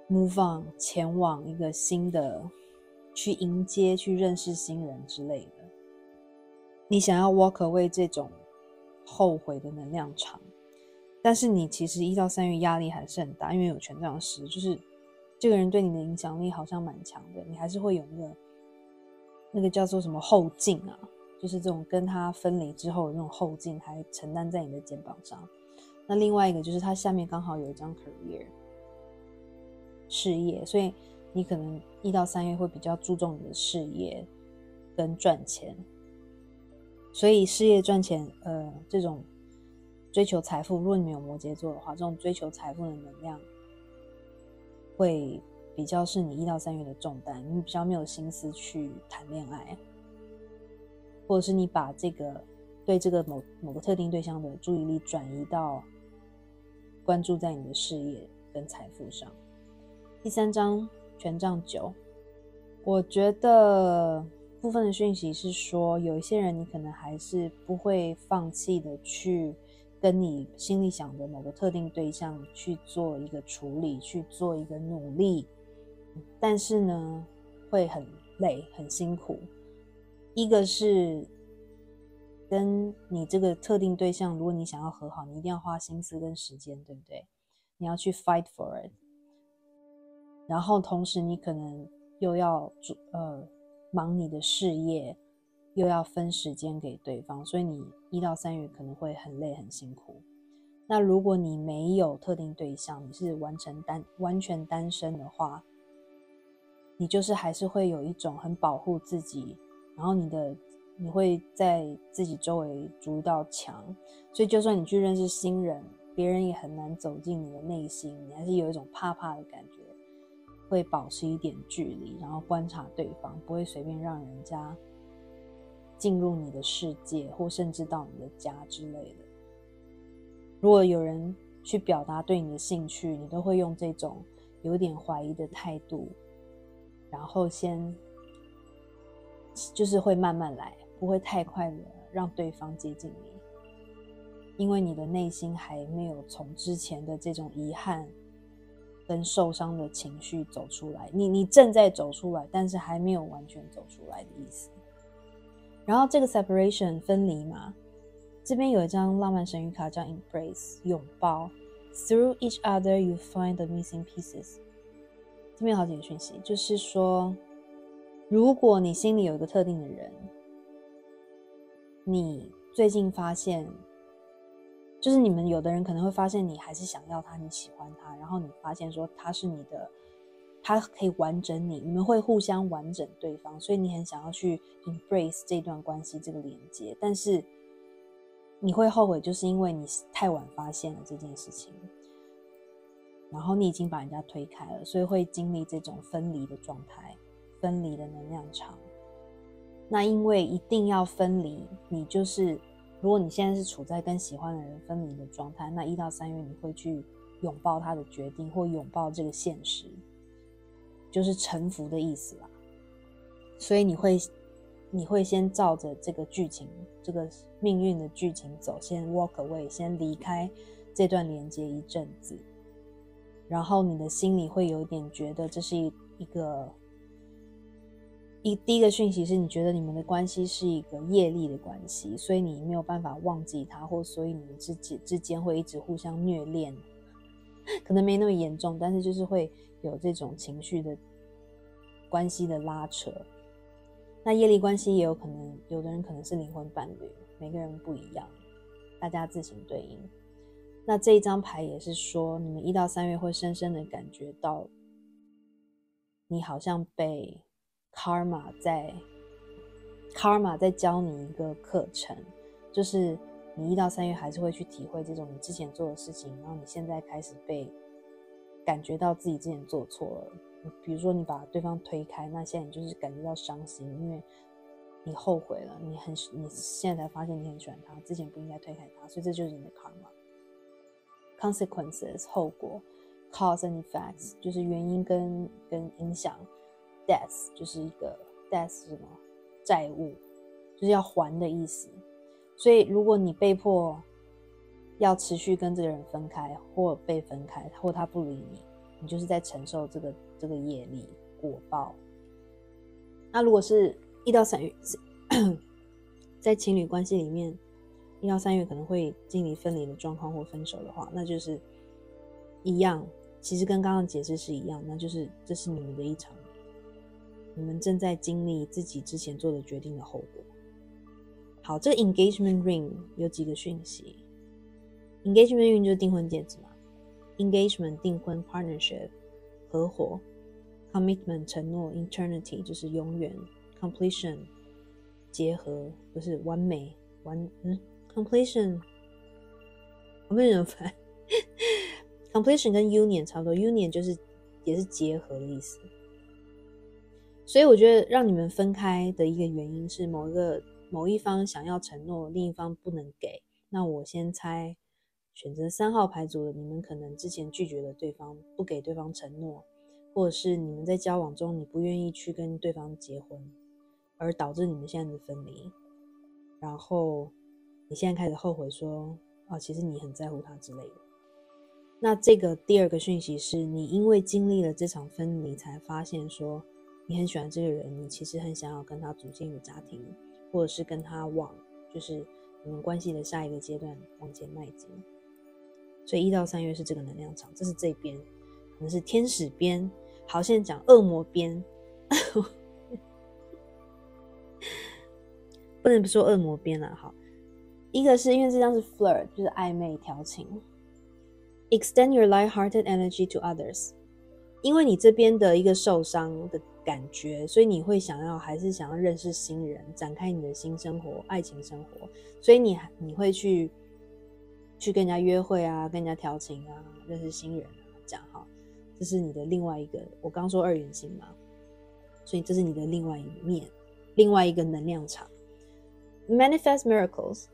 move on， 前往一个新的，去迎接，去认识新人之类的。你想要 walk away 这种后悔的能量场，但是你其实1到3月压力还是很大，因为有权杖10，就是这个人对你的影响力好像蛮强的，你还是会有那个叫做什么后劲啊，就是这种跟他分离之后的那种后劲还承担在你的肩膀上。那另外一个就是他下面刚好有一张 career 事业，所以你可能1到3月会比较注重你的事业跟赚钱。所以事业赚钱这种追求财富，如果你们有摩羯座的话，这种追求财富的能量会比较是你1到3月的重担，你比较没有心思去谈恋爱，或者是你把对这个某个特定对象的注意力转移到关注在你的事业跟财富上。第3张权杖9，我觉得部分的讯息是说，有一些人你可能还是不会放弃的去跟你心里想的某个特定对象去做一个处理，去做一个努力，但是呢会很累很辛苦。一个是跟你这个特定对象，如果你想要和好，你一定要花心思跟时间，对不对？你要去 fight for it， 然后同时你可能又要忙你的事业，又要分时间给对方，所以你1到3月可能会很累很辛苦。那如果你没有特定对象，你是完全单身的话，你就是还是会有一种很保护自己，然后你会在自己周围筑一道墙，所以就算你去认识新人，别人也很难走进你的内心，你还是有一种怕怕的感觉，会保持一点距离，然后观察对方，不会随便让人家进入你的世界，或甚至到你的家之类的。如果有人去表达对你的兴趣，你都会用这种有点怀疑的态度，然后先就是会慢慢来，不会太快的让对方接近你，因为你的内心还没有从之前的这种遗憾跟受伤的情绪走出来，你正在走出来，但是还没有完全走出来的意思。然后这个 separation 分离嘛，这边有一张浪漫神谕卡叫 embrace 拥抱 through each other you find the missing pieces。 这边有好几个讯息，就是说如果你心里有一个特定的人，你最近发现就是你们有的人可能会发现你还是想要他，你喜欢他，然后你发现说他是你的，他可以完整你，你们会互相完整对方，所以你很想要去 embrace 这段关系这个连接，但是你会后悔，就是因为你太晚发现了这件事情，然后你已经把人家推开了，所以会经历这种分离的状态，分离的能量场。那因为一定要分离，你就是如果你现在是处在跟喜欢的人分离的状态，那1到3月你会去拥抱他的决定，或拥抱这个现实，就是臣服的意思啦。所以你会先照着这个剧情，这个命运的剧情走，先 walk away， 先离开这段连接一阵子，然后你的心里会有一点觉得这是第一个讯息是你觉得你们的关系是一个业力的关系，所以你没有办法忘记他，或所以你们之间会一直互相虐恋，可能没那么严重，但是就是会有这种情绪的关系的拉扯。那业力关系也有可能，有的人可能是灵魂伴侣，每个人不一样，大家自行对应。那这一张牌也是说，你们1到3月会深深的感觉到，你好像被karma 在教你一个课程，就是你1到3月还是会去体会这种你之前做的事情，然后你现在开始被感觉到自己之前做错了。比如说你把对方推开，那现在你就是感觉到伤心，因为你后悔了，你现在才发现你很喜欢他，之前不应该推开他，所以这就是你的 karma。 consequences 后果， cause and effects 就是原因跟影响， death 就是一个 death 是什么？债务，就是要还的意思。所以如果你被迫要持续跟这个人分开，或被分开，或他不理你，你就是在承受这个业力果报。那如果是1到3月在情侣关系里面1到3月可能会经历分离的状况或分手的话，那就是一样，其实跟刚刚解释是一样，那就是这是你们的一场，你们正在经历自己之前做的决定的后果。好，这个 engagement ring 有几个讯息。 engagement ring 就是订婚戒指嘛， engagement 订婚， partnership 合伙， commitment 承诺， eternity 就是永远， completion 结合，不是完美completion 我没有翻completion 跟 union 差不多， union 就是也是结合的意思。所以我觉得让你们分开的一个原因是某一方想要承诺，另一方不能给。那我先猜选择3号牌组的你们可能之前拒绝了对方，不给对方承诺，或者是你们在交往中你不愿意去跟对方结婚，而导致你们现在的分离，然后你现在开始后悔说其实你很在乎他之类的。那这个第二个讯息是你因为经历了这场分离才发现说你很喜欢这个人，你其实很想要跟他组建一个家庭，或者是跟他往就是你们关系的下一个阶段往前迈进。所以1到3月是这个能量场，这是这边可能是天使边。好，现在讲恶魔边不能不说恶魔边啦。好，一个是因为这张是 flirt 就是暧昧调情， extend your light-hearted energy to others， 因为你这边的一个受伤的感觉，所以你会还是想要认识新人，展开你的新生活，爱情生活，所以你会去跟人家约会啊，跟人家调情啊，认识新人啊，这样哈，这是你的另外一个，我刚说2元性嘛，所以这是你的另外一面，另外一个能量场。 manifest miracles，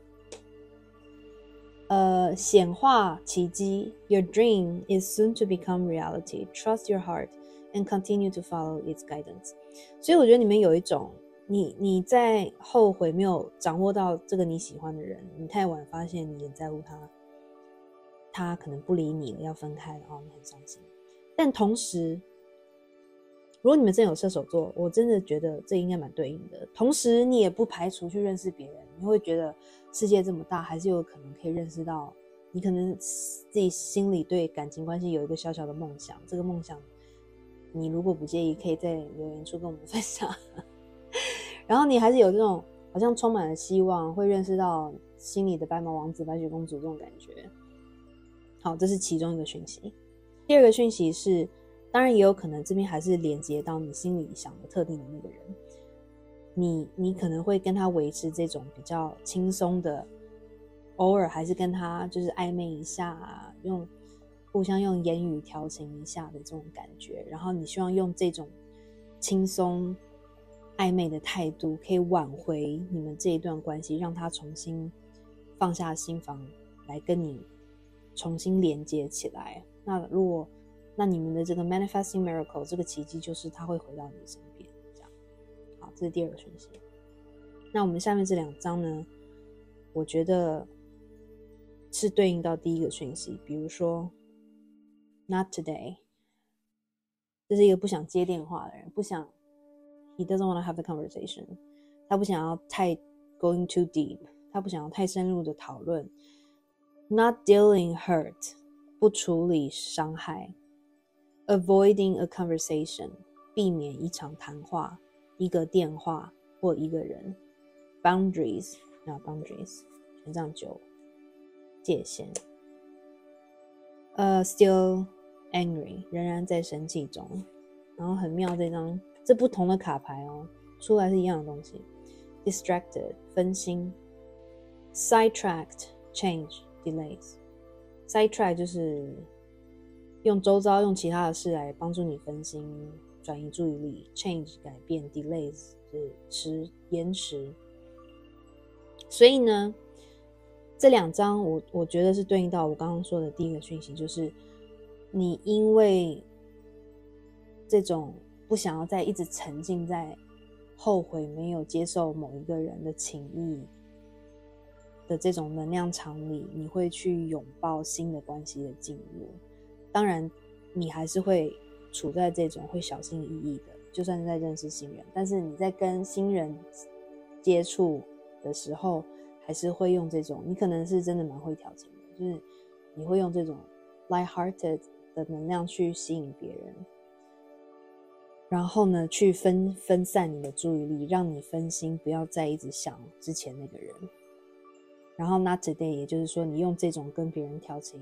显化奇迹， your dream is soon to become reality， trust your heart and continue to follow its guidance。 所以我觉得你们有一种你在后悔没有掌握到这个你喜欢的人，你太晚发现你很在乎他，他可能不理你了，要分开了，你很伤心。但同时，如果你们真有射手座，我真的觉得这应该蛮对应的。同时，你也不排除去认识别人，你会觉得世界这么大，还是有可能可以认识到。你可能自己心里对感情关系有一个小小的梦想，这个梦想，你如果不介意，可以在留言处跟我们分享。然后你还是有这种好像充满了希望，会认识到心里的白马王子、白雪公主这种感觉。好，这是其中一个讯息。第二个讯息是，当然也有可能这边还是连接到你心里想的特定的那个人，你可能会跟他维持这种比较轻松的，偶尔还是跟他就是暧昧一下啊，互相用言语调情一下的这种感觉，然后你希望用这种轻松暧昧的态度可以挽回你们这一段关系，让他重新放下心防来跟你重新连接起来。那你们的这个 manifesting miracle 这个奇迹就是他会回到你的身边，这样。好，这是第二个讯息。那我们下面这2张呢，我觉得是对应到第一个讯息，比如说 not today， 这是一个不想接电话的人，he doesn't want to have the conversation， 他不想要太 going too deep， 他不想要太深入的讨论。not dealing hurt， 不处理伤害。avoiding a conversation， 避免一场谈话，一个电话或一个人。boundaries， 权杖9，界限。still angry， 仍然在生气中。然后很妙，这不同的卡牌出来是一样的东西。distracted， 分心。sidetracked， change， delays。 sidetrack 就是用周遭用其他的事来帮助你分心，转移注意力。 change 改变， delays 是延迟。所以呢，这2张我觉得是对应到我刚刚说的第一个讯息，就是你因为这种不想要再一直沉浸在后悔没有接受某一个人的情谊的这种能量场里，你会去拥抱新的关系的进入。当然你还是会处在这种会小心翼翼的，就算是在认识新人，但是你在跟新人接触的时候还是会用这种，你可能是真的蛮会调情的，就是你会用这种 light-hearted 的能量去吸引别人，然后呢去分散你的注意力，让你分心，不要再一直想之前那个人。然后 not today， 也就是说你用这种跟别人调情，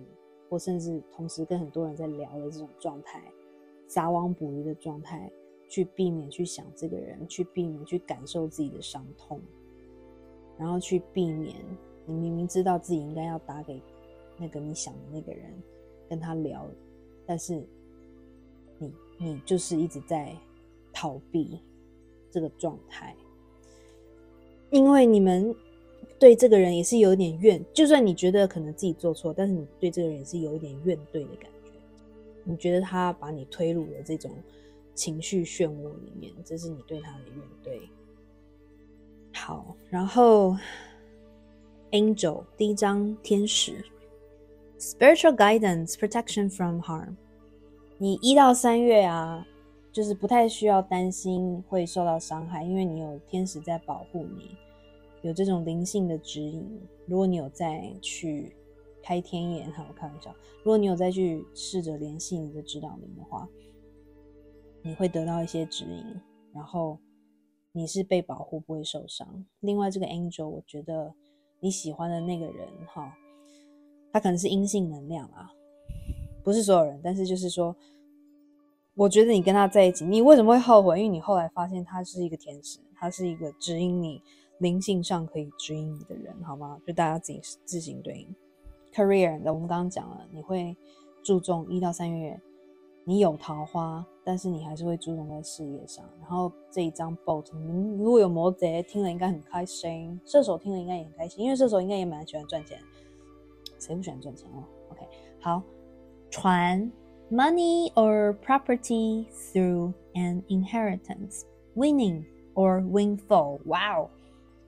或甚至同时跟很多人在聊的这种状态，撒网捕鱼的状态，去避免去想这个人，去避免去感受自己的伤痛，然后去避免你明明知道自己应该要打给那个你想的那个人跟他聊，但是你就是一直在逃避这个状态。因为你们对这个人也是有点怨，就算你觉得可能自己做错，但是你对这个人也是有一点怨怼的感觉，你觉得他把你推入了这种情绪漩涡里面，这是你对他的怨怼。好，然后 Angel 第一张天使 Spiritual guidance, protection from harm。 你1到3月啊，就是不太需要担心会受到伤害，因为你有天使在保护你，有这种灵性的指引。如果你有再去开天眼，我开玩笑，如果你有再去试着联系你的指导灵的话，你会得到一些指引，然后你是被保护，不会受伤。另外这个 Angel， 我觉得你喜欢的那个人他可能是阴性能量啊，不是所有人，但是就是说我觉得你跟他在一起，你为什么会后悔？因为你后来发现他是一个天使，他是一个指引你灵性上可以指引你的人，好吗？就大家自己自行对应。 Career 我们刚刚讲了，你会注重1到3月你有桃花，但是你还是会注重在事业上。然后这一张 Boat， 你们如果有摩羯听了应该很开心，射手听了应该也很开心，因为射手应该也蛮喜欢赚钱，谁不喜欢赚钱OK， 好，船 Money or property through an inheritance. Winning or windfall。 哇哦，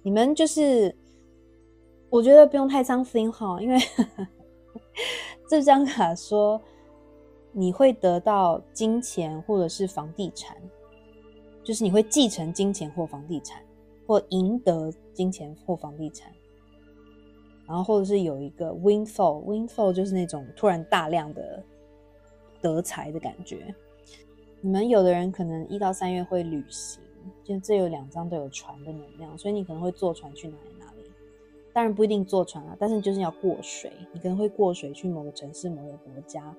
你们就是我觉得不用太伤心哈，因为这张卡说你会得到金钱或者是房地产，就是你会继承金钱或房地产，或赢得金钱或房地产，然后或者是有一个 windfall 就是那种突然大量的得财的感觉。你们有的人可能1到3月会旅行，就这有2张都有船的能量，所以你可能会坐船去哪里，当然不一定坐船啦，但是就是要过水，你可能会过水去某个城市某个国家，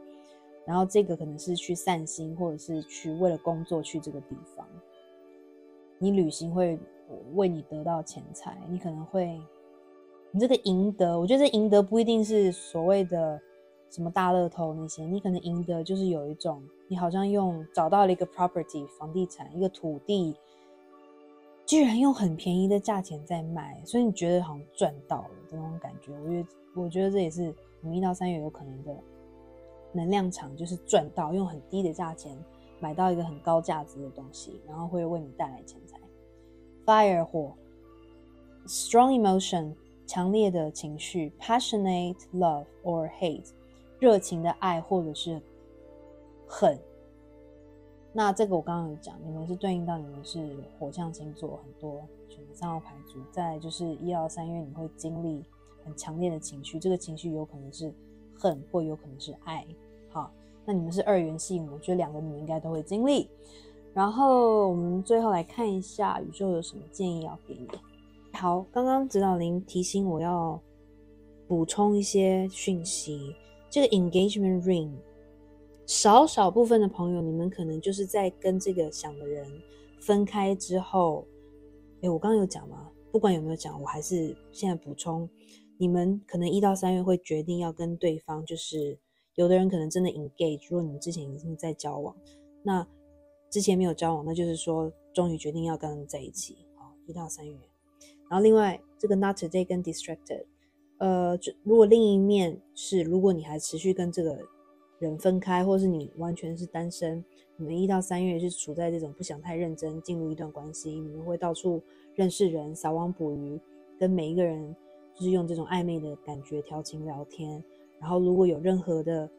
然后这个可能是去散心，或者是去为了工作去这个地方。你旅行会为你得到钱财，你可能会你这个赢得，我觉得这赢得不一定是所谓的什么大乐透那些，你可能赢得就是有一种你好像找到了一个 property 房地产，一个土地居然用很便宜的价钱在卖，所以你觉得好像赚到了这种感觉。我觉得这也是你们1到3月有可能的能量场，就是赚到，用很低的价钱买到一个很高价值的东西，然后会为你带来钱财。 Fire 火 Strong emotion 强烈的情绪 Passionate love or hate 热情的爱或者是恨。那这个我刚刚有讲，你们是对应到你们是火象星座，很多选择3号牌组。再来就是1到3月你会经历很强烈的情绪，这个情绪有可能是恨或有可能是爱。好，那你们是2元性，我觉得2个你们应该都会经历。然后我们最后来看一下宇宙有什么建议要给你。好，刚刚指导灵提醒我要补充一些讯息，这个 engagement ring少部分的朋友，你们可能就是在跟这个想的人分开之后，我刚刚有讲吗？不管有没有讲，我还是现在补充，你们可能1到3月会决定要跟对方，就是有的人可能真的 engage， 如果你们之前已经在交往，那之前没有交往，那就是说终于决定要跟他们在一起。好，1到3月。然后另外这个 not today 跟 distracted， 如果另一面是如果你还持续跟这个人分开，或是你完全是单身，你们1到3月是处在这种不想太认真进入一段关系，你们会到处认识人，撒网捕鱼，跟每一个人就是用这种暧昧的感觉调情聊天。然后如果有任何的，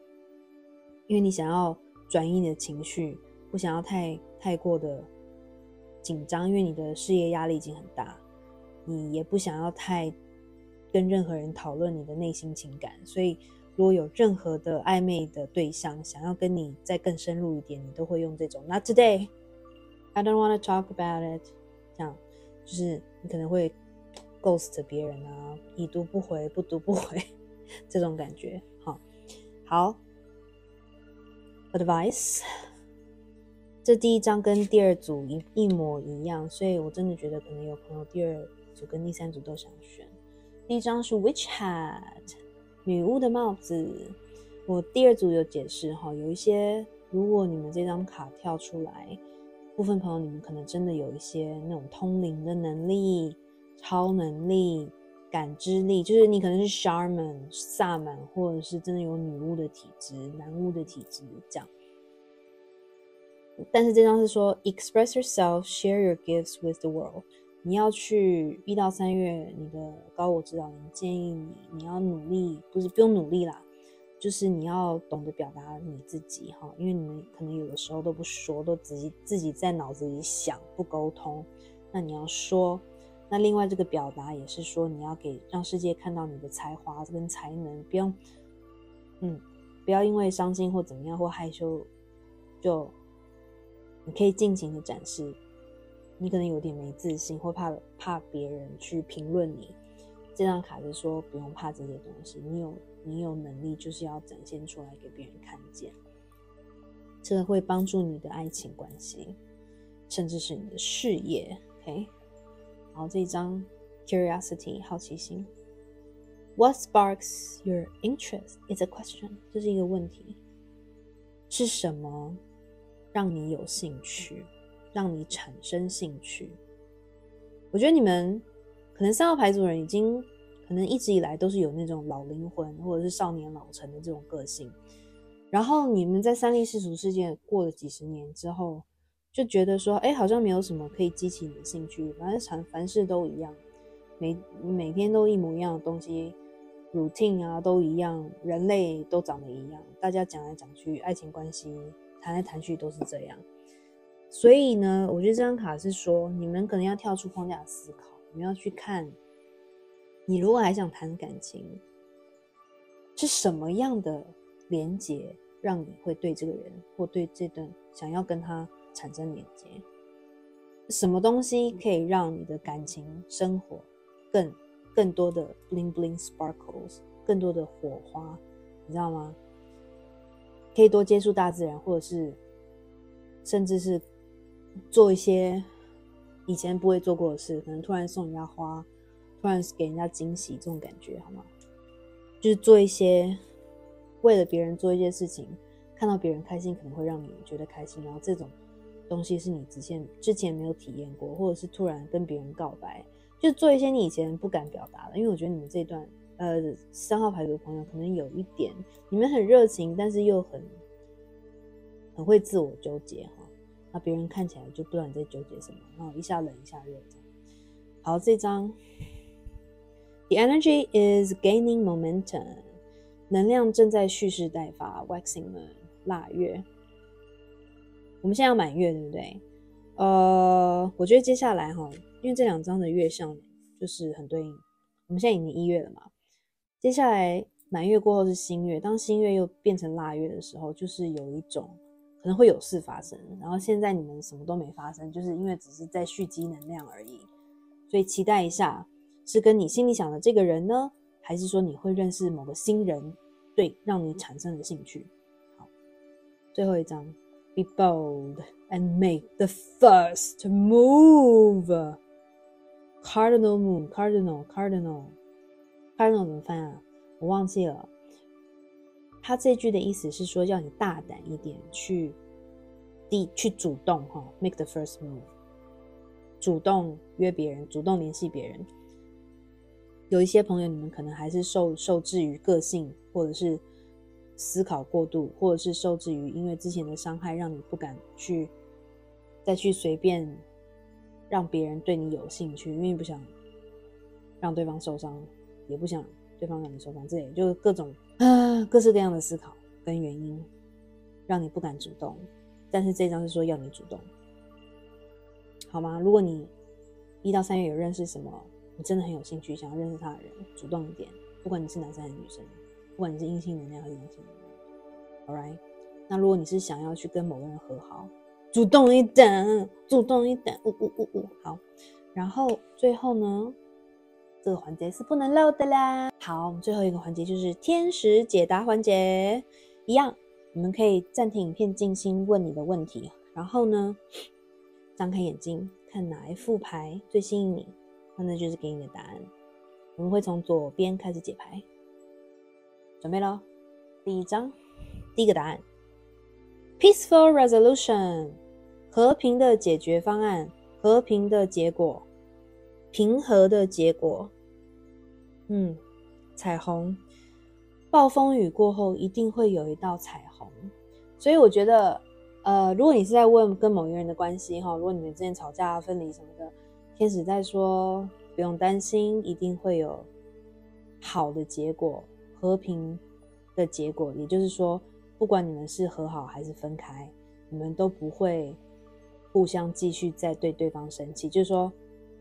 因为你想要转移你的情绪，不想要太过的紧张，因为你的事业压力已经很大，你也不想要太跟任何人讨论你的内心情感，所以如果有任何的暧昧的对象想要跟你再更深入一点，你都会用这种 Not today I don't want to talk about it， 这样就是你可能会 ghost 别人啊，已读不回不读不回这种感觉。好 Advice， 这第一张跟第2组一模一样，所以我真的觉得可能有朋友第2组跟第3组都想选。第一张是 Witch Hat， 女巫的帽子。我第2组有解释哈，有一些如果你们这张卡跳出来，部分朋友你们可能真的有一些那种通灵的能力、超能力、感知力，就是你可能是 Shaman 萨满，或者是真的有女巫的体质、男巫的体质这样。但是这张是说 Express yourself, share your gifts with the world，你要去1到3月，你的高我指导灵建议你要努力，不用努力啦，就是你要懂得表达你自己哈，因为你们可能有的时候都不说，都自己在脑子里想，不沟通。那你要说，那另外这个表达也是说，你要让世界看到你的才华跟才能，不要因为伤心或怎么样或害羞，就你可以尽情的展示。你可能有点没自信，或怕别人去评论你，这张卡是说不用怕这些东西，你有能力就是要展现出来给别人看见，这个会帮助你的爱情关系，甚至是你的事业。 OK， 好，这一张 Curiosity 好奇心。 What sparks your interest? It's a question， 这是一个问题，是什么让你有兴趣，让你产生兴趣？我觉得你们可能3号牌组人已经可能一直以来都是有那种老灵魂或者是少年老成的这种个性，然后你们在三立世俗世界过了几十年之后，就觉得说，好像没有什么可以激起你的兴趣，反正凡事都一样，每天都一模一样的东西 ，routine 啊都一样，人类都长得一样，大家讲来讲去，爱情关系谈来谈去都是这样。所以呢，我觉得这张卡是说，你们可能要跳出框架思考，你们要去看，你如果还想谈感情，是什么样的连结让你会对这个人或对这段想要跟他产生连接？什么东西可以让你的感情生活更多的 bling bling sparkles， 更多的火花，你知道吗？可以多接触大自然，或者是甚至是做一些以前不会做过的事，可能突然送人家花，突然给人家惊喜，这种感觉好吗？就是做一些为了别人做一些事情，看到别人开心可能会让你觉得开心，然后这种东西是你之前没有体验过，或者是突然跟别人告白，就做一些你以前不敢表达的。因为我觉得你们这一段3号牌组的朋友可能有一点，你们很热情，但是又很会自我纠结哈。那别人看起来就不知道你在纠结什么，然后一下冷一下热这样。好，这张 The energy is gaining momentum， 能量正在蓄势待发 Waxing moon 腊月。我们现在要满月对不对？我觉得接下来因为这2张的月相就是很对应，我们现在已经1月了嘛，接下来满月过后是新月，当新月又变成腊月的时候，就是有一种可能会有事发生，然后现在你们什么都没发生，就是因为只是在蓄积能量而已，所以期待一下，是跟你心里想的这个人呢，还是说你会认识某个新人，对，让你产生了兴趣。好，最后一张 Be bold and make the first move。 Cardinal moon Cardinal 怎么翻啊？我忘记了。他这句的意思是说要你大胆一点，去主动make the first move， 主动约别人，主动联系别人。有一些朋友你们可能还是受制于个性，或者是思考过度，或者是受制于因为之前的伤害让你不敢再去随便让别人对你有兴趣，因为不想让对方受伤，也不想对方让你受伤，这也就是各式各样的思考跟原因让你不敢主动。但是这张是说要你主动，好吗？如果你1到3月有认识什么你真的很有兴趣想要认识他的人，主动一点，不管你是男生还是女生，不管你是阴性能量还是阳性能量 ，Alright？ 那如果你是想要去跟某个人和好，主动一点，好。然后最后呢，这个环节是不能漏的啦。好，最后一个环节就是天使解答环节，一样，你们可以暂停影片，静心问你的问题，然后呢，张开眼睛，看哪一副牌最吸引你，那就是给你的答案。我们会从左边开始解牌，准备咯。第一张，第一个答案 Peaceful Resolution， 和平的解决方案，和平的结果，平和的结果。彩虹，暴风雨过后一定会有一道彩虹。所以我觉得如果你是在问跟某一个人的关系如果你们之前吵架分离什么的，天使在说不用担心，一定会有好的结果，和平的结果。也就是说不管你们是和好还是分开，你们都不会互相继续再对对方生气，就是说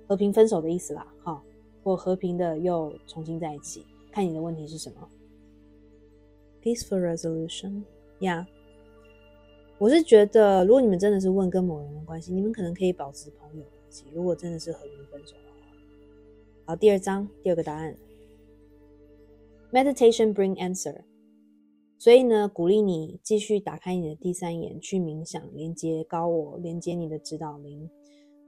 和平分手的意思啦或和平的又重新在一起，看你的问题是什么。 Peaceful resolution yeah， 我是觉得如果你们真的是问跟某人的关系，你们可能可以保持朋友关系，如果真的是和平分手的话。好，第二张，第二个答案 Meditation bring answer， 所以呢鼓励你继续打开你的第三眼去冥想，连接高我，连接你的指导灵。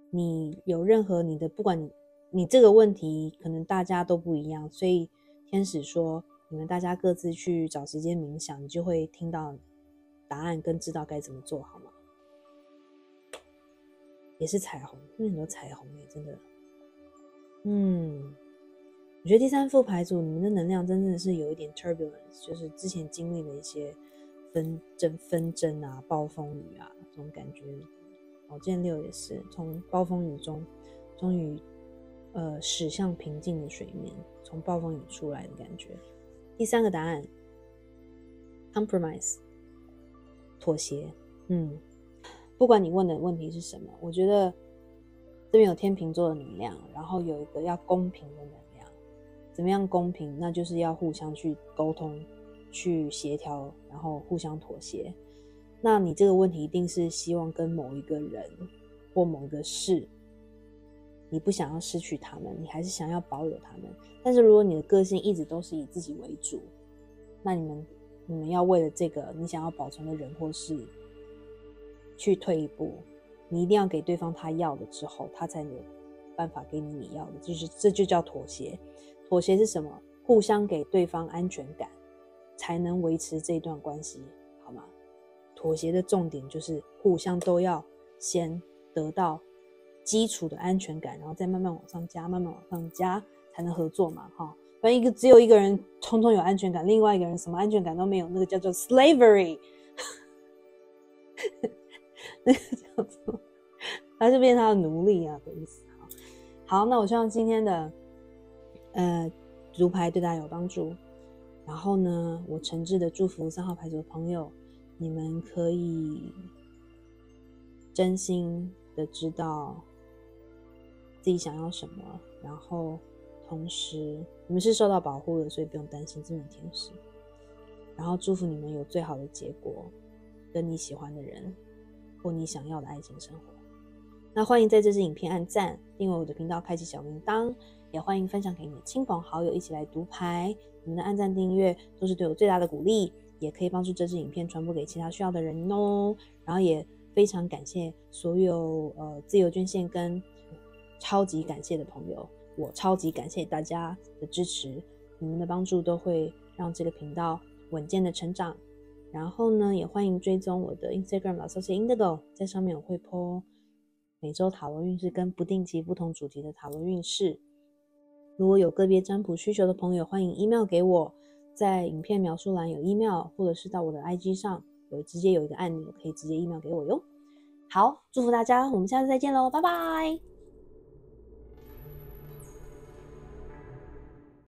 你有任何你的，不管你这个问题可能大家都不一样，所以天使说你们大家各自去找时间冥想，你就会听到答案跟知道该怎么做，好吗？也是彩虹，很多彩虹真的。我觉得第三副牌组你们的能量真的是有一点 turbulence， 就是之前经历的一些纷争啊、暴风雨啊，这种感觉剑六也是从暴风雨中终于驶向平静的水面，从暴风雨出来的感觉。第三个答案 compromise 妥协。不管你问的问题是什么，我觉得这边有天秤座的能量，然后有一个要公平的能量。怎么样公平？那就是要互相去沟通，去协调，然后互相妥协。那你这个问题一定是希望跟某一个人或某一个事，你不想要失去他们，你还是想要保有他们。但是如果你的个性一直都是以自己为主，那你们要为了这个你想要保存的人或事去退一步，你一定要给对方他要的之后，他才有办法给你要的，这就叫妥协。妥协是什么？互相给对方安全感，才能维持这段关系，好吗？妥协的重点就是互相都要先得到基础的安全感，然后再慢慢往上加，慢慢往上加，才能合作嘛，哈。不然只有一个人通通有安全感，另外一个人什么安全感都没有，那个叫做 slavery 那个叫做他就变成他的奴隶啊的意思。好，那我希望今天的读牌对大家有帮助。然后呢，我诚挚的祝福3号牌组的朋友，你们可以真心的知道自己想要什么，然后同时你们是受到保护的，所以不用担心，这种天使。然后祝福你们有最好的结果，跟你喜欢的人或你想要的爱情生活。那欢迎在这支影片按赞，订阅我的频道，开启小铃铛，也欢迎分享给你的亲朋好友一起来读牌。你们的按赞订阅都是对我最大的鼓励，也可以帮助这支影片传播给其他需要的人哦。然后也非常感谢所有自由捐献跟超级感谢的朋友，我超级感谢大家的支持，你们的帮助都会让这个频道稳健的成长。然后呢，也欢迎追踪我的 Instagram 老少爷 Indigo， 在上面我会 po 每周塔罗运势跟不定期不同主题的塔罗运势。如果有个别占卜需求的朋友，欢迎 email 给我，在影片描述栏有 email， 或者是到我的 IG 上直接有一个按钮可以直接 email 给我哟。好，祝福大家，我们下次再见咯，拜拜。